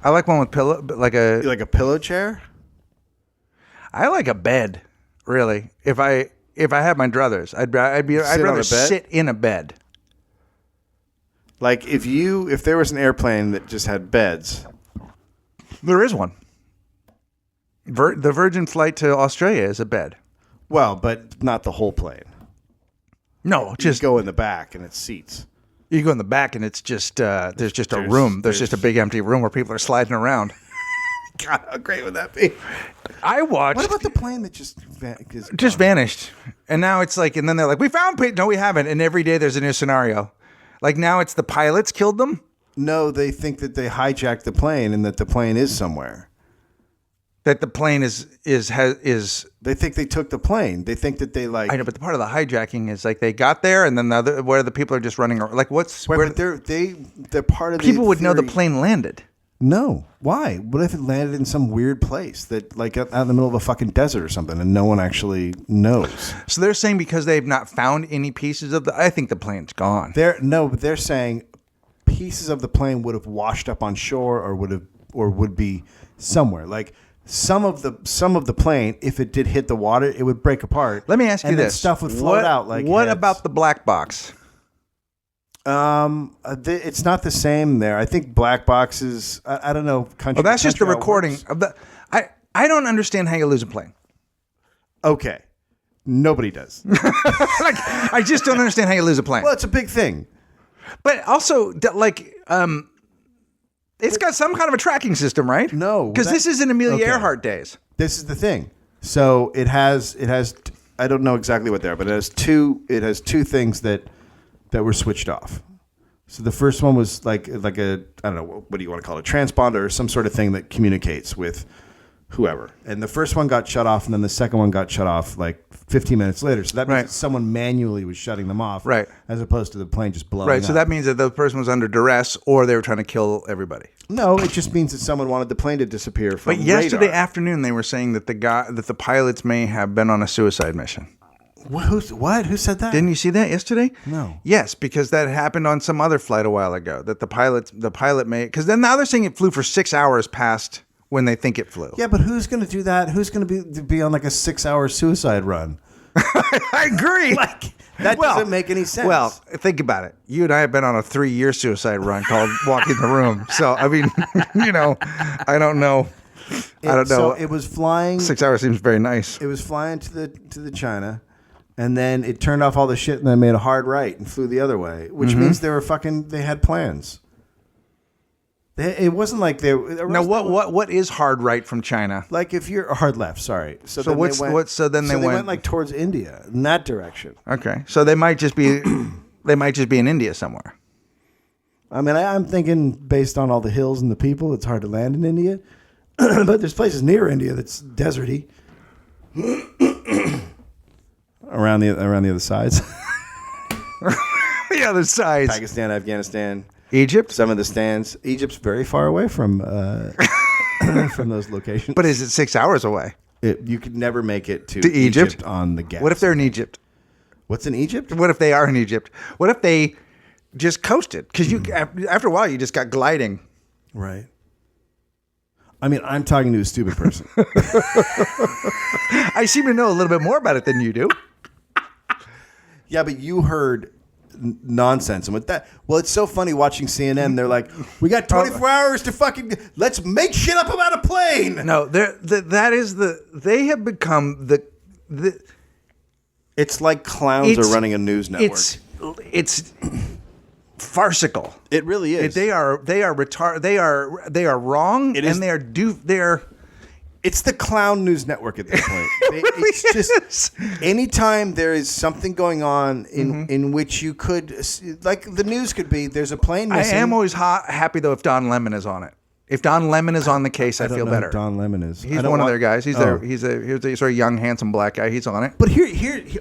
I like one with pillow, like you like a pillow chair? I like a bed, really. If I had my druthers, I'd on rather a bed? sit in a bed. Like if there was an airplane that just had beds. There is one. The Virgin flight to Australia is a bed. Well, but not the whole plane. No, Just go in the back and it's seats. you go in the back and it's just there's just a room. There's just a big empty room where people are sliding around. God, how great would that be? I watched. What about the plane that just vanished, and now it's like, and then they're like, we found Pete. No, we haven't. And every day there's a new scenario. Like now it's the pilots killed them. No, they think that they hijacked the plane and that the plane is somewhere. That the plane is. They think they took the plane. They think that they like. I know, but the part of the hijacking is like they got there, and then where the people are just running around. Like where but they're part of the people would know the theory. plane landed. No, why? What if it landed in some weird place that like out in the middle of a fucking desert or something, and no one actually knows? So they're saying because they've not found any pieces of I think the plane's gone. But they're saying pieces of the plane would have washed up on shore or would be somewhere. Like some of the plane, if it did hit the water, it would break apart. Let me ask you and then this: stuff would float out. Like what heads. about the black box? It's not the same there. I think black boxes. I don't know. Well, that's just a recording of the. I don't understand how you lose a plane. Okay, nobody does. I just don't understand how you lose a plane. Well, it's a big thing. But also, it's got some kind of a tracking system, right? No, because this isn't Amelia okay. Earhart days. This is the thing. So it has. I don't know exactly what they are, but it has two things that were switched off. So the first one was like a I don't know, what do you want to call it, a transponder or some sort of thing that communicates with whoever. And the first one got shut off, and then the second one got shut off like 15 minutes later. So that means Right. that someone manually was shutting them off, Right. as opposed to the plane just blowing Right. So up. that means that the person was under duress, or they were trying to kill everybody. No, it just means that someone wanted the plane to disappear from But yesterday radar. afternoon, they were saying that the pilots may have been on a suicide mission. What? Who said that? Didn't you see that yesterday? No. Yes, because that happened on some other flight a while ago. That the pilot may, because then now they're saying it flew for 6 hours past when they think it flew. Yeah, but who's going to do that? Who's going to be on like a 6-hour suicide run? I agree. That doesn't make any sense. Well, think about it. You and I have been on a 3-year suicide run called Walking the Room. So I mean, I don't know. I don't know. So it was flying. 6 hours seems very nice. It was flying to the China, and then it turned off all the shit, and then made a hard right and flew the other way, which means they had plans. It wasn't like they. Now, what is hard right from China? Like if you're hard left, sorry. So then they went like towards India in that direction. Okay, so they might just be in India somewhere. I mean, I'm thinking based on all the hills and the people, it's hard to land in India. But there's places near India that's deserty. around the other sides. The other side. Pakistan, Afghanistan, Egypt. some of the stands. Egypt's very far away from from those locations. But is it 6 hours away? You could never make it to Egypt? on the gas. What if they're in Egypt? What's in Egypt? What if they are in Egypt? What if they just coasted? Because after a while, you just got gliding. Right. I mean, I'm talking to a stupid person. I seem to know a little bit more about it than you do. Yeah, but you heard nonsense. And with that, well, it's so funny watching CNN. They're like, we got 24 hours to fucking, let's make shit up about a plane. No, they have become the. It's like clowns are running a news network. It's farcical. It really is. They are they are wrong, It is- and they are. It's the clown news network at this point. It's just anytime there is something going on in which you could, like the news could be, there's a plane I missing. am always happy though if Don Lemon is on it. If Don Lemon is on the case, I don't feel know who better. Don Lemon is. He's one of their guys. He's Oh. he's a sort of young, handsome black guy. He's on it. But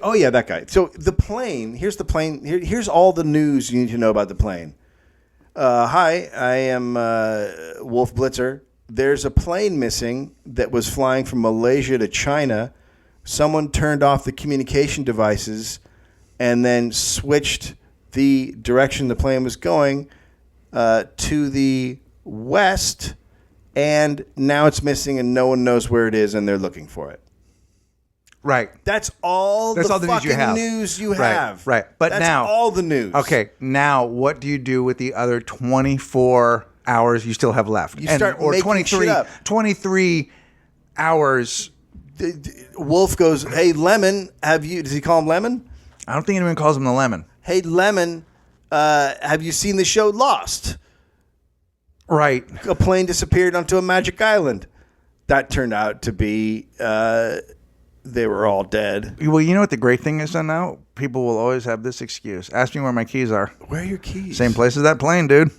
oh yeah, that guy. So the plane. Here's the plane. Here's all the news you need to know about the plane. Hi, I am Wolf Blitzer. There's a plane missing that was flying from Malaysia to China. Someone turned off the communication devices and then switched the direction the plane was going to the west, and now it's missing and no one knows where it is and they're looking for it. Right. That's all That's the all the news fucking you have. news you Right, have. right. But that's now- all the news. Okay. Now, what do you do with the other 24 hours you still have left? You start making shit up. 23 hours. Wolf goes, "Hey Lemon, does he call him Lemon? I don't think anyone calls him the Lemon. Hey Lemon, have you seen the show Lost? Right. A plane disappeared onto a magic island. That turned out to be they were all dead. Well, you know what the great thing is then now? People will always have this excuse. Ask me where my keys are. Where are your keys? Same place as that plane, dude.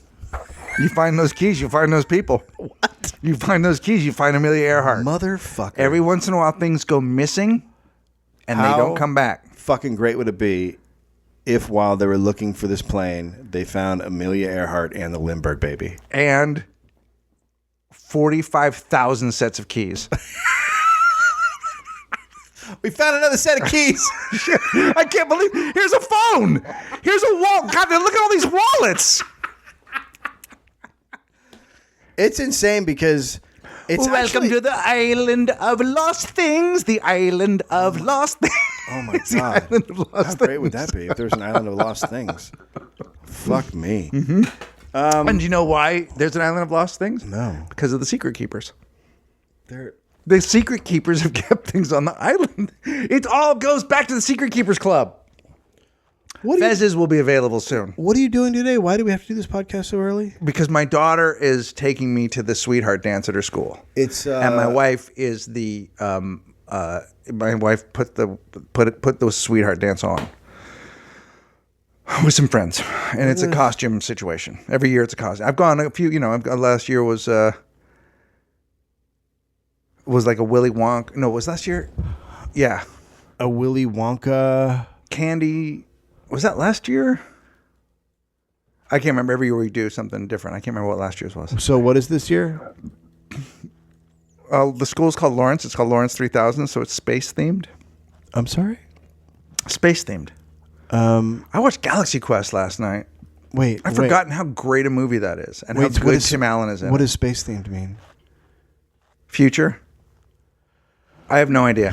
You find those keys, you find those people. What? You find those keys, you find Amelia Earhart. Motherfucker. Every once in a while, things go missing, and they don't come back. Fucking great would it be if while they were looking for this plane, they found Amelia Earhart and the Lindbergh baby. And 45,000 sets of keys. We found another set of keys. I can't believe. Here's a phone. Here's a wallet. God, look at all these wallets. It's insane because it's Welcome actually, to the island of lost things. The island of lost things. Oh my It's the God. island of lost How great things. would that be if there was an island of lost things? Fuck me. And do you know why there's an island of lost things? No. Because of the secret keepers. They're The secret keepers have kept things on the island. It all goes back to the Secret Keepers Club. Fezes will be available soon. What are you doing today? Why do we have to do this podcast so early? Because my daughter is taking me to the sweetheart dance at her school. It's And my wife is the my wife put the sweetheart dance on with some friends, and it's a costume situation. Every year it's a costume. I've gone a few. Last year was was like a Willy Wonka. No, was last year? Yeah. A Willy Wonka. Candy. Was that last year? I can't remember. Every year we do something different. I can't remember what last year's was. So what is this year? The school's called Lawrence. It's called Lawrence 3000, so it's space themed. I'm sorry? Space themed. I watched Galaxy Quest last night. Wait. I've forgotten how great a movie that is and how good Tim Allen is in What it. does space themed mean? Future? I have no idea.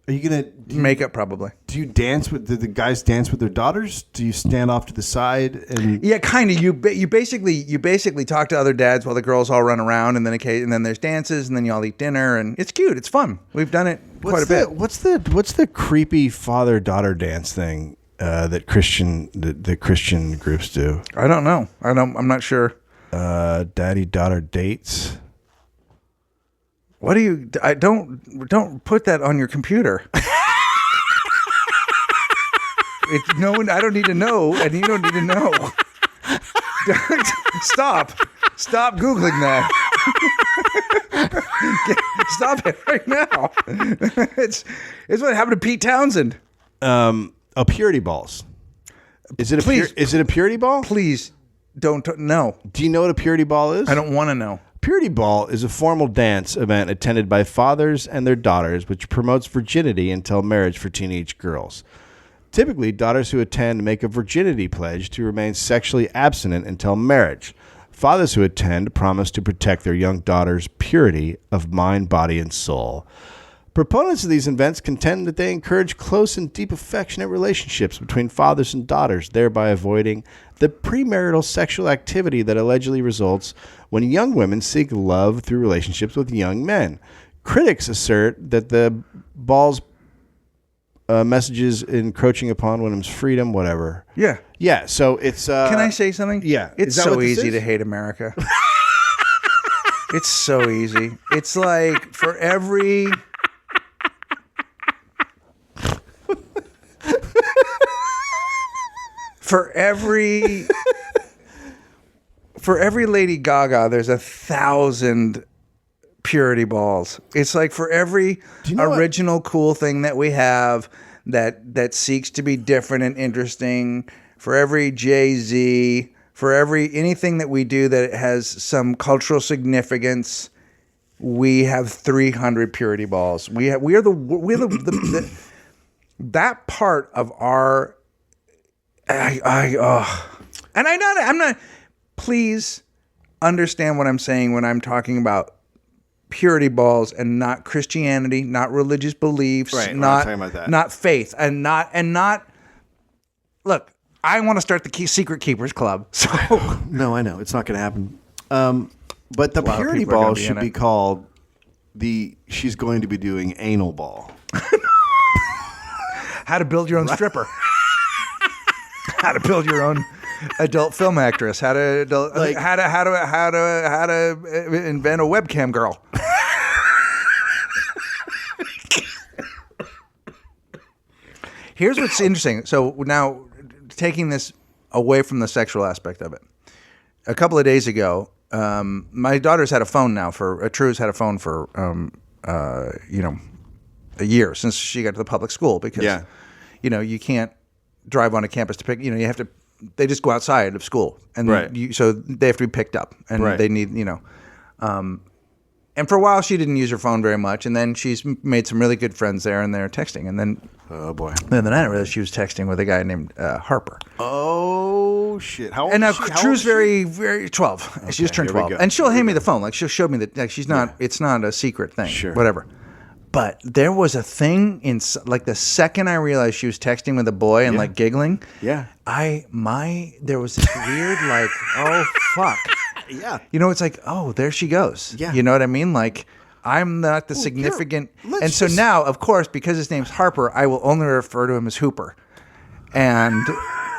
Are you going to... Makeup, probably. Do you dance with... Do the guys dance with their daughters? Do you stand off to the side and... Yeah, kind of. You basically talk to other dads while the girls all run around, and then there's dances, and then you all eat dinner, and it's cute. It's fun. We've done it quite a bit. What's the creepy father-daughter dance thing that the Christian groups do? I don't know. I'm not sure. Daddy-daughter dates. What do you? I don't put that on your computer. No one. I don't need to know, and you don't need to know. Stop Googling that. Stop it right now. It's what happened to Pete Townsend. Purity balls. Is it a purity ball? Please don't. No. Do you know what a purity ball is? I don't want to know. Purity ball is a formal dance event attended by fathers and their daughters, which promotes virginity until marriage for teenage girls. Typically, daughters who attend make a virginity pledge to remain sexually abstinent until marriage. Fathers who attend promise to protect their young daughters' purity of mind, body, and soul. Proponents of these events contend that they encourage close and deep affectionate relationships between fathers and daughters, thereby avoiding the premarital sexual activity that allegedly results when young women seek love through relationships with young men. Critics assert that the ball's messages encroaching upon women's freedom, whatever. Yeah. Yeah, so it's... Can I say something? Yeah. It's so easy to hate America. It's so easy. It's like for every... For every Lady Gaga, there's 1,000 purity balls. It's like for every original cool thing that we have that seeks to be different and interesting, for every Jay-Z, for anything that we do that has some cultural significance, we have 300 purity balls. We are the that part of our. And I'm not. Please understand what I'm saying when I'm talking about purity balls and not Christianity, not religious beliefs, right, not faith, and not. Look, I want to start the Secret Keepers Club. So no, I know it's not going to happen. But the purity ball should be called she's going to be doing anal ball. How to build your own stripper. How to build your own adult film actress. How to invent a webcam girl. Here's what's interesting. So now, taking this away from the sexual aspect of it, a couple of days ago, my daughter's had a phone now True's had a phone for a year since she got to the public school because you can't drive onto campus to pick. You have to. They just go outside of school, and so they have to be picked up, and they need And for a while, she didn't use her phone very much, and then she's made some really good friends there, and they're texting, and then oh boy, then I didn't realize she was texting with a guy named Harper. Oh shit! How old? And now is she? True's very 12. Okay, she just turned 12, and she'll hand me the phone. Like she'll show me that like she's not. Yeah. It's not a secret thing. Sure. Whatever. But there was a thing in like the second I realized she was texting with a boy and like giggling. Yeah. There was this weird like oh fuck. Yeah. It's like oh there she goes. Yeah. You know what I mean? Like I'm not the significant. And so now of course because his name's Harper, I will only refer to him as Hooper. And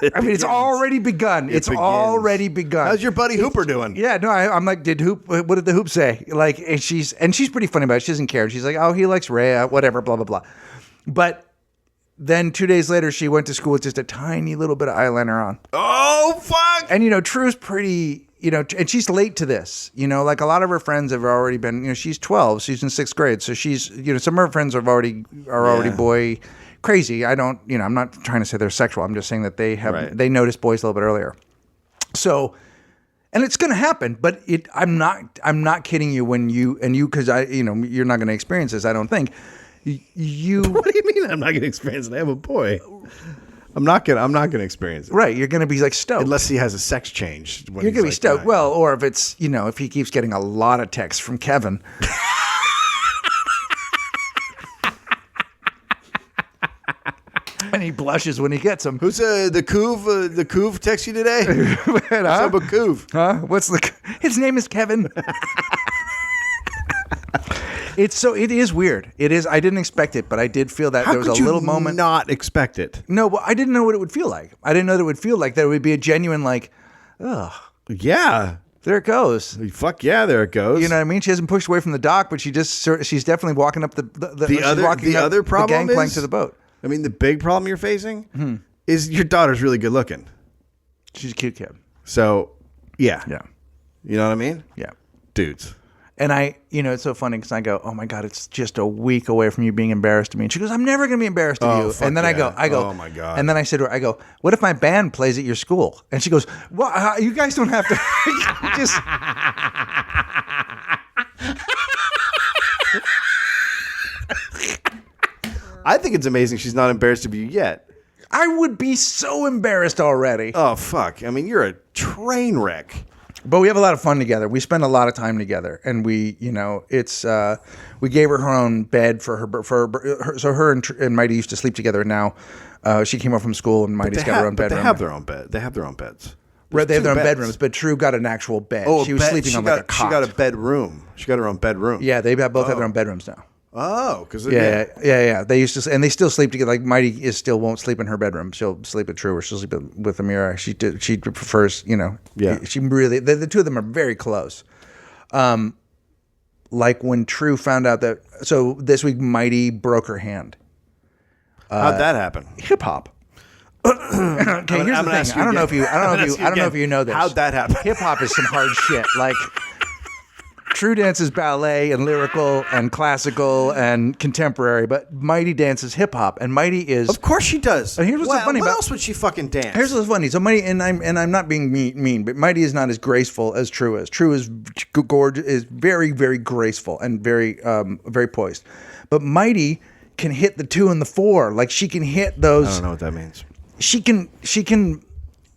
it's already begun. It's already begun. How's your buddy Hooper doing? Yeah, no, I'm like, what did the Hoop say? Like, and she's pretty funny about it. She doesn't care. She's like, oh, he likes Rhea, whatever, blah, blah, blah. But then 2 days later, she went to school with just a tiny little bit of eyeliner on. Oh, fuck. And, True's pretty, and she's late to this, like a lot of her friends have already been, she's 12, she's in 6th grade. So she's, some of her friends are already boy crazy. I don't, I'm not trying to say they're sexual. I'm just saying that they notice boys a little bit earlier. So, and it's going to happen, but I'm not kidding you because you're not going to experience this. I don't think you. What do you mean I'm not going to experience it? I have a boy. I'm not gonna experience it. Right, you're gonna be like stoked unless he has a sex change. You're gonna be stoked. 9. Well, or if it's if he keeps getting a lot of texts from Kevin. And he blushes when he gets them. Who's the Couve text you today? What's up with Couve? Huh? His name is Kevin. It is weird. It is. I didn't expect it, but I did feel that there was a little moment. Not expect it. No, well, I didn't know what it would feel like. I didn't know that it would feel like that. It would be a genuine ugh. Yeah. There it goes. Fuck yeah, there it goes. You know what I mean? She hasn't pushed away from the dock, but she's definitely walking up the other problem the gangplank to the boat. I mean, the big problem you're facing is your daughter's really good looking. She's a cute kid. So, yeah. Yeah. You know what I mean? Yeah. Dudes. And it's so funny because I go, oh my God, it's just a week away from you being embarrassed of me. And she goes, I'm never going to be embarrassed of you. And then I go, oh my God. And then I said to her, what if my band plays at your school? And she goes, well, you guys don't have to just. I think it's amazing she's not embarrassed of you yet. I would be so embarrassed already. Oh, fuck. I mean, you're a train wreck. But we have a lot of fun together. We spend a lot of time together, and we, it's we gave her own bed for her. So her and Mighty used to sleep together. And now she came home from school, and Mighty's got her own bedroom. They have their own bed. They have their own beds. Right, they have their own bedrooms, but True got an actual bed. Oh, she was sleeping on a cot. She got a bedroom. She got her own bedroom. Yeah, they both have their own bedrooms now. Oh, because yeah. They used to, and they still sleep together. Like Mighty still won't sleep in her bedroom. She'll sleep at True, or she'll sleep with Amira. She prefers, Yeah. She really, the two of them are very close. Like when True found out that, so this week Mighty broke her hand. How'd that happen? Hip hop. Okay, here's the thing. I don't know if you know this. How'd that happen? Hip hop is some hard shit. Like. True dances ballet and lyrical and classical and contemporary, but Mighty dances hip hop, and Mighty is. Of course she does. And here's what's so funny. What else would she fucking dance? Here's what's funny. So Mighty, and I'm not being mean, but Mighty is not as graceful as True is. True is gorgeous, is very, very graceful and very, very poised. But Mighty can hit the 2 and the 4. Like she can hit those. I don't know what that means. She can.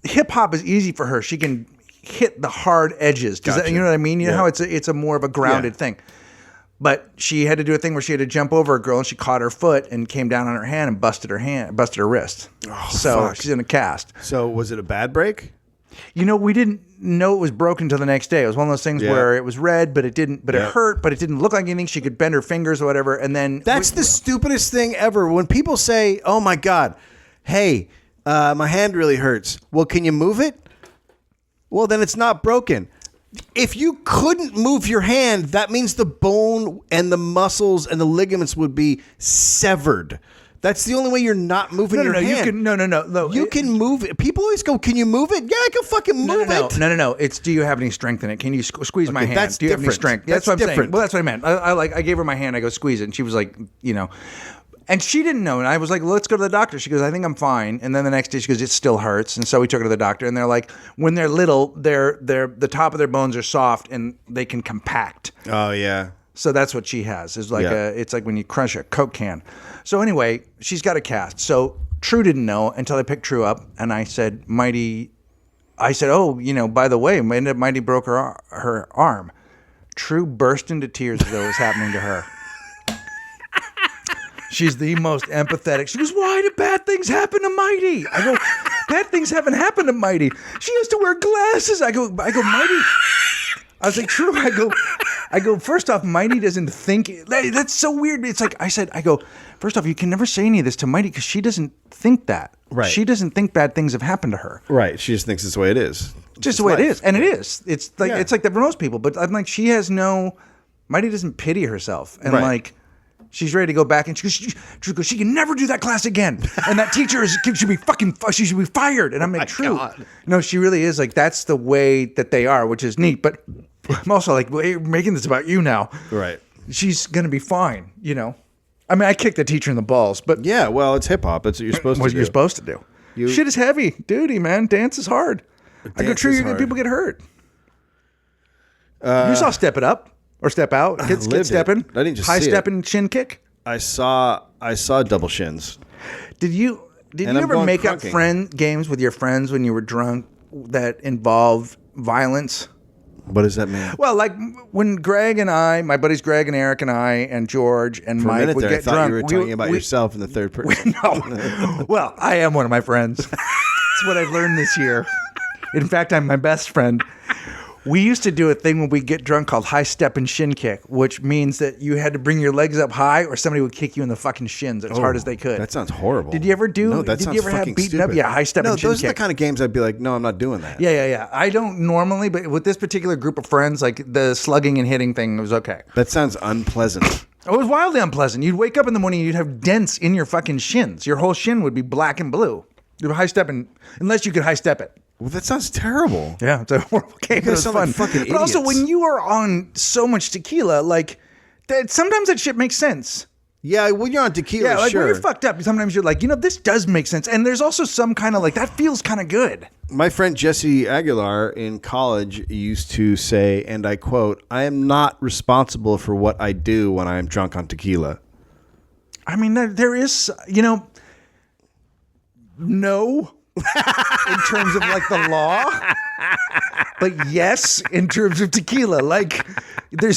Hip hop is easy for her. She can hit the hard edges. Does that, you know what I mean? You know how it's a more of a grounded thing. But she had to do a thing where she had to jump over a girl, and she caught her foot and came down on her hand and busted her wrist. Oh, so fuck. She's in a cast. So was it a bad break? We didn't know it was broken until the next day. It was one of those things where it was red, but it didn't. But it hurt, but it didn't look like anything. She could bend her fingers or whatever, and then that's the stupidest thing ever. When people say, "Oh my God, hey, my hand really hurts." Well, can you move it? Well, then it's not broken. If you couldn't move your hand, that means the bone and the muscles and the ligaments would be severed. That's the only way you're not moving your hand. You can move it. People always go, "Can you move it?" Yeah, I can fucking move it. No. It's, do you have any strength in it? Can you squeeze my hand? That's do you have any different. strength? That's what I'm different. saying. Well, that's what I meant. I gave her my hand. I go, squeeze it. And she was like, And she didn't know. And I was like, let's go to the doctor. She goes, I think I'm fine. And then the next day she goes, it still hurts. And so we took her to the doctor. And they're like, when they're little, the top of their bones are soft and they can compact. Oh, yeah. So that's what she has. It's like it's like when you crush a Coke can. So anyway, she's got a cast. So True didn't know until I picked True up. And I said, oh, by the way, Mighty broke her arm. True burst into tears as though it was happening to her. She's the most empathetic. She goes, why do bad things happen to Mighty? I go, bad things haven't happened to Mighty. She has to wear glasses. I go, Mighty. I was like, True. I go, first off, Mighty doesn't think. That's so weird. It's like, I go, first off, you can never say any of this to Mighty because she doesn't think that. Right. She doesn't think bad things have happened to her. Right. She just thinks it's the way it is. Just the way it is. And it is. It's like it's like that for most people. But I'm like, Mighty doesn't pity herself. And She's ready to go back, and she goes, she can never do that class again. And that teacher should be she should be fired. And I'm like, true. God. No, she really is. Like, that's the way that they are, which is neat. But I'm also like, well, you're making this about you now. Right. She's going to be fine, I mean, I kicked the teacher in the balls, but Yeah, well, it's hip hop. That's what you're supposed to what do. you're supposed to do. Shit is heavy. Duty, man. Dance is hard. I go Dance true, is you're gonna hard. people get hurt. You saw Step It Up or Step Out. Kids lived it. stepping. I didn't just high see it. stepping shin kick. I saw double shins. Did you And I'm ever going make up crunking. games with your friends when you were drunk that involved violence? What does that mean? Well, like when Greg and I, my buddies Greg and Eric and I and George and For a Mike minute would there, I get thought drunk. you were talking about yourself in the third person. No. Well, I am one of my friends. That's what I've learned this year. In fact, I'm my best friend. We used to do a thing when we get drunk called high step and shin kick, which means that you had to bring your legs up high or somebody would kick you in the fucking shins as hard as they could. That sounds horrible. Did you ever do? No, that did sounds you ever have fucking beaten up? stupid. Yeah, high step No, and shin those are the kick. kind of games I'd be like, no, I'm not doing that. Yeah. I don't normally, but with this particular group of friends, like the slugging and hitting thing was okay. That sounds unpleasant. It was wildly unpleasant. You'd wake up in the morning and you'd have dents in your fucking shins. Your whole shin would be black and blue. You were high stepping, unless you could high step it. Well, that sounds terrible. Yeah, it's a horrible game, but it guys was sound fun. like fucking But also, idiots. when you are on so much tequila, like, that, sometimes that shit makes sense. Yeah, when you're on tequila, Yeah, like sure. when you're fucked up, sometimes you're like, this does make sense. And there's also some kind of like, that feels kind of good. My friend Jesse Aguilar in college used to say, and I quote, "I am not responsible for what I do when I am drunk on tequila." I mean, there is, no, in terms of like the law, but yes, in terms of tequila. Like,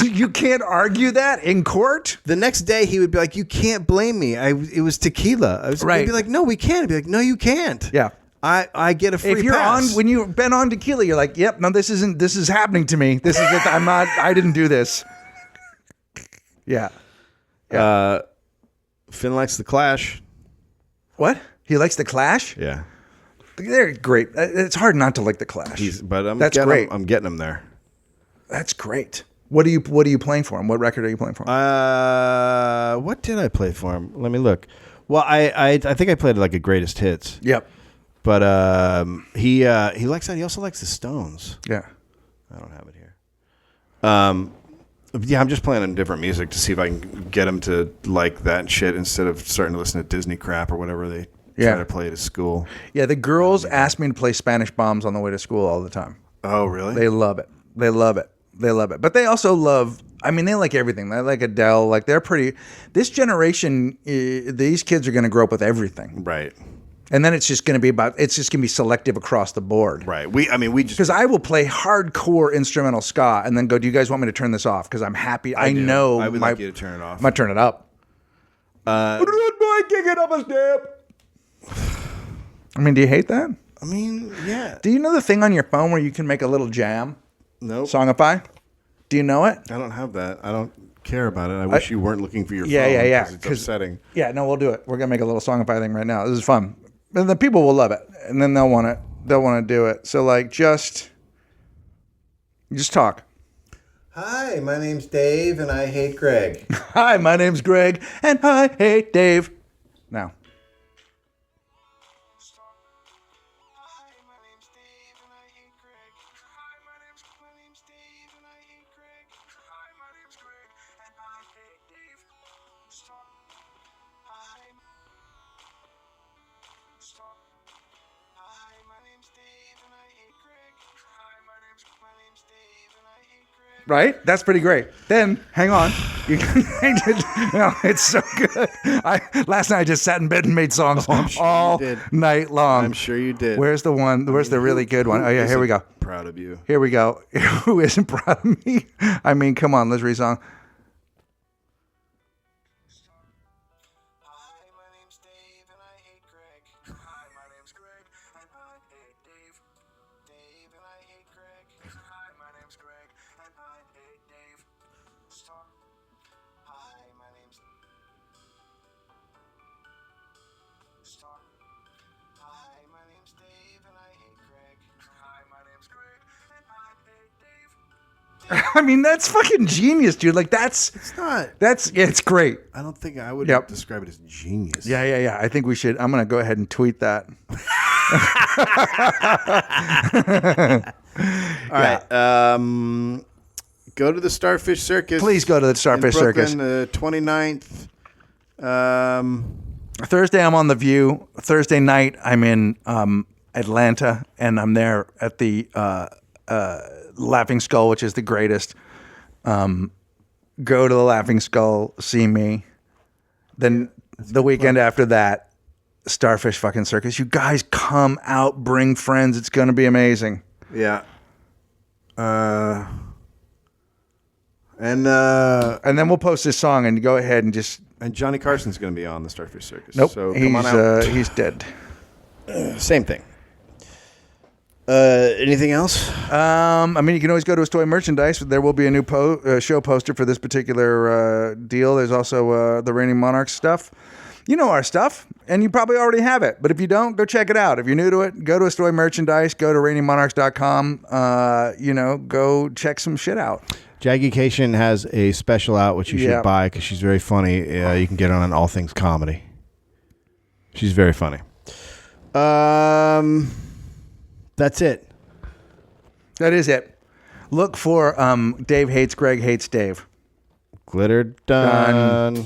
you can't argue that in court. The next day, he would be like, "You can't blame me. It was tequila." I was Right. He'd be like, "No, we can't." I'd be like, "No, you can't." Yeah. I get a free If you're pass. on, when you've been on tequila, you're like, yep, no, this is happening to me. This is it. I didn't do this. Yeah. Finn likes the Clash. What? He likes the Clash? Yeah, They're great. It's hard not to like the Clash. That's great. I'm getting him there. That's great. What are you playing for him? What record are you playing for him? What did I play for him? Let me look. Well, I think I played like a greatest hits. Yep. But he likes that. He also likes the Stones. Yeah. I don't have it here. Yeah, I'm just playing on different music to see if I can get him to like that shit instead of starting to listen to Disney crap or whatever they Yeah. try to play at school. Yeah, the girls ask me to play Spanish Bombs on the way to school all the time. Oh, really? They love it. They love it. They love it. But they also love, I mean, they like everything. They like Adele. Like, they're pretty, this generation, these kids are going to grow up with everything. Right. And then it's just going to be selective across the board. Right. We just Because I will play hardcore instrumental ska and then go, do you guys want me to turn this off? Because I'm happy. I do. know. I would like you to turn it off. I'm going to turn it up. Good boy, kick it up a step. I mean, do you hate that? I mean, yeah. Do you know the thing on your phone where you can make a little jam? Nope. Songify? Do you know it? I don't have that. I don't care about it. I wish you weren't looking for your phone. Yeah. 'cause It's upsetting. Yeah, no, we'll do it. We're gonna make a little Songify thing right now. This is fun, and the people will love it, and then they'll want it. They'll want to do it. So like, just talk. Hi, my name's Dave, and I hate Greg. Hi, my name's Greg, and I hate Dave. Now. Hi, my name's Dave and I hate Greg. Hi, my name's Dave and I hate Greg. Hi, my name's Greg and I hate Dave. Stop. Hi. Stop. Hi, my name's Dave and I hate Greg. Hi, my name's Dave and I hate Greg. Right? That's pretty great. Then, hang on. You can, no, it's so good. Last night I just sat in bed and made songs I'm sure you all did. night long. I'm sure you did. Where's the one? Where's the really good one? Oh yeah, here we go. Proud of you. Here we go. Who isn't proud of me? I mean, come on, let's read a song. Hi, my name's Dave and I hate Greg. Hi, my name's Greg and I hate Dave. Dave and I hate Greg. Hi, my name's Greg and I hate Dave. Stop. Hi, my name's. Stop. Hi, my name's Dave and I hate Greg. Hi, my name's Greg and I hate Dave. I mean, that's fucking genius, dude. Like It's not. it's great. I don't think I would Yep. describe it as genius. Yeah. I think we should. I'm gonna go ahead and tweet that. All right. Go to the Starfish Circus. Please go to the Starfish in Brooklyn, Circus. 29th. Thursday, I'm on The View. Thursday night, I'm in Atlanta, and I'm there at the Laughing Skull, which is the greatest. Go to the Laughing Skull, see me. Then the weekend after that, Starfish fucking Circus. You guys come out, bring friends. It's going to be amazing. Yeah. And then we'll post this song, and go ahead and just... Johnny Carson's going to be on the Starfish Circus. Nope, So come on he's, out. he's dead. Same thing. Anything else? I mean, you can always go to Astoy Merchandise. There will be a new show poster for this particular deal. There's also the Reigning Monarchs stuff. You know our stuff, and you probably already have it. But if you don't, go check it out. If you're new to it, go to Astoy Merchandise. Go to reigningmonarchs.com. Go check some shit out. Jaggycation has a special out, which you should Yeah. buy because she's very funny. You can get her on All Things Comedy. She's very funny. That's it. That is it. Look for Dave Hates Greg Hates Dave. Glitter done.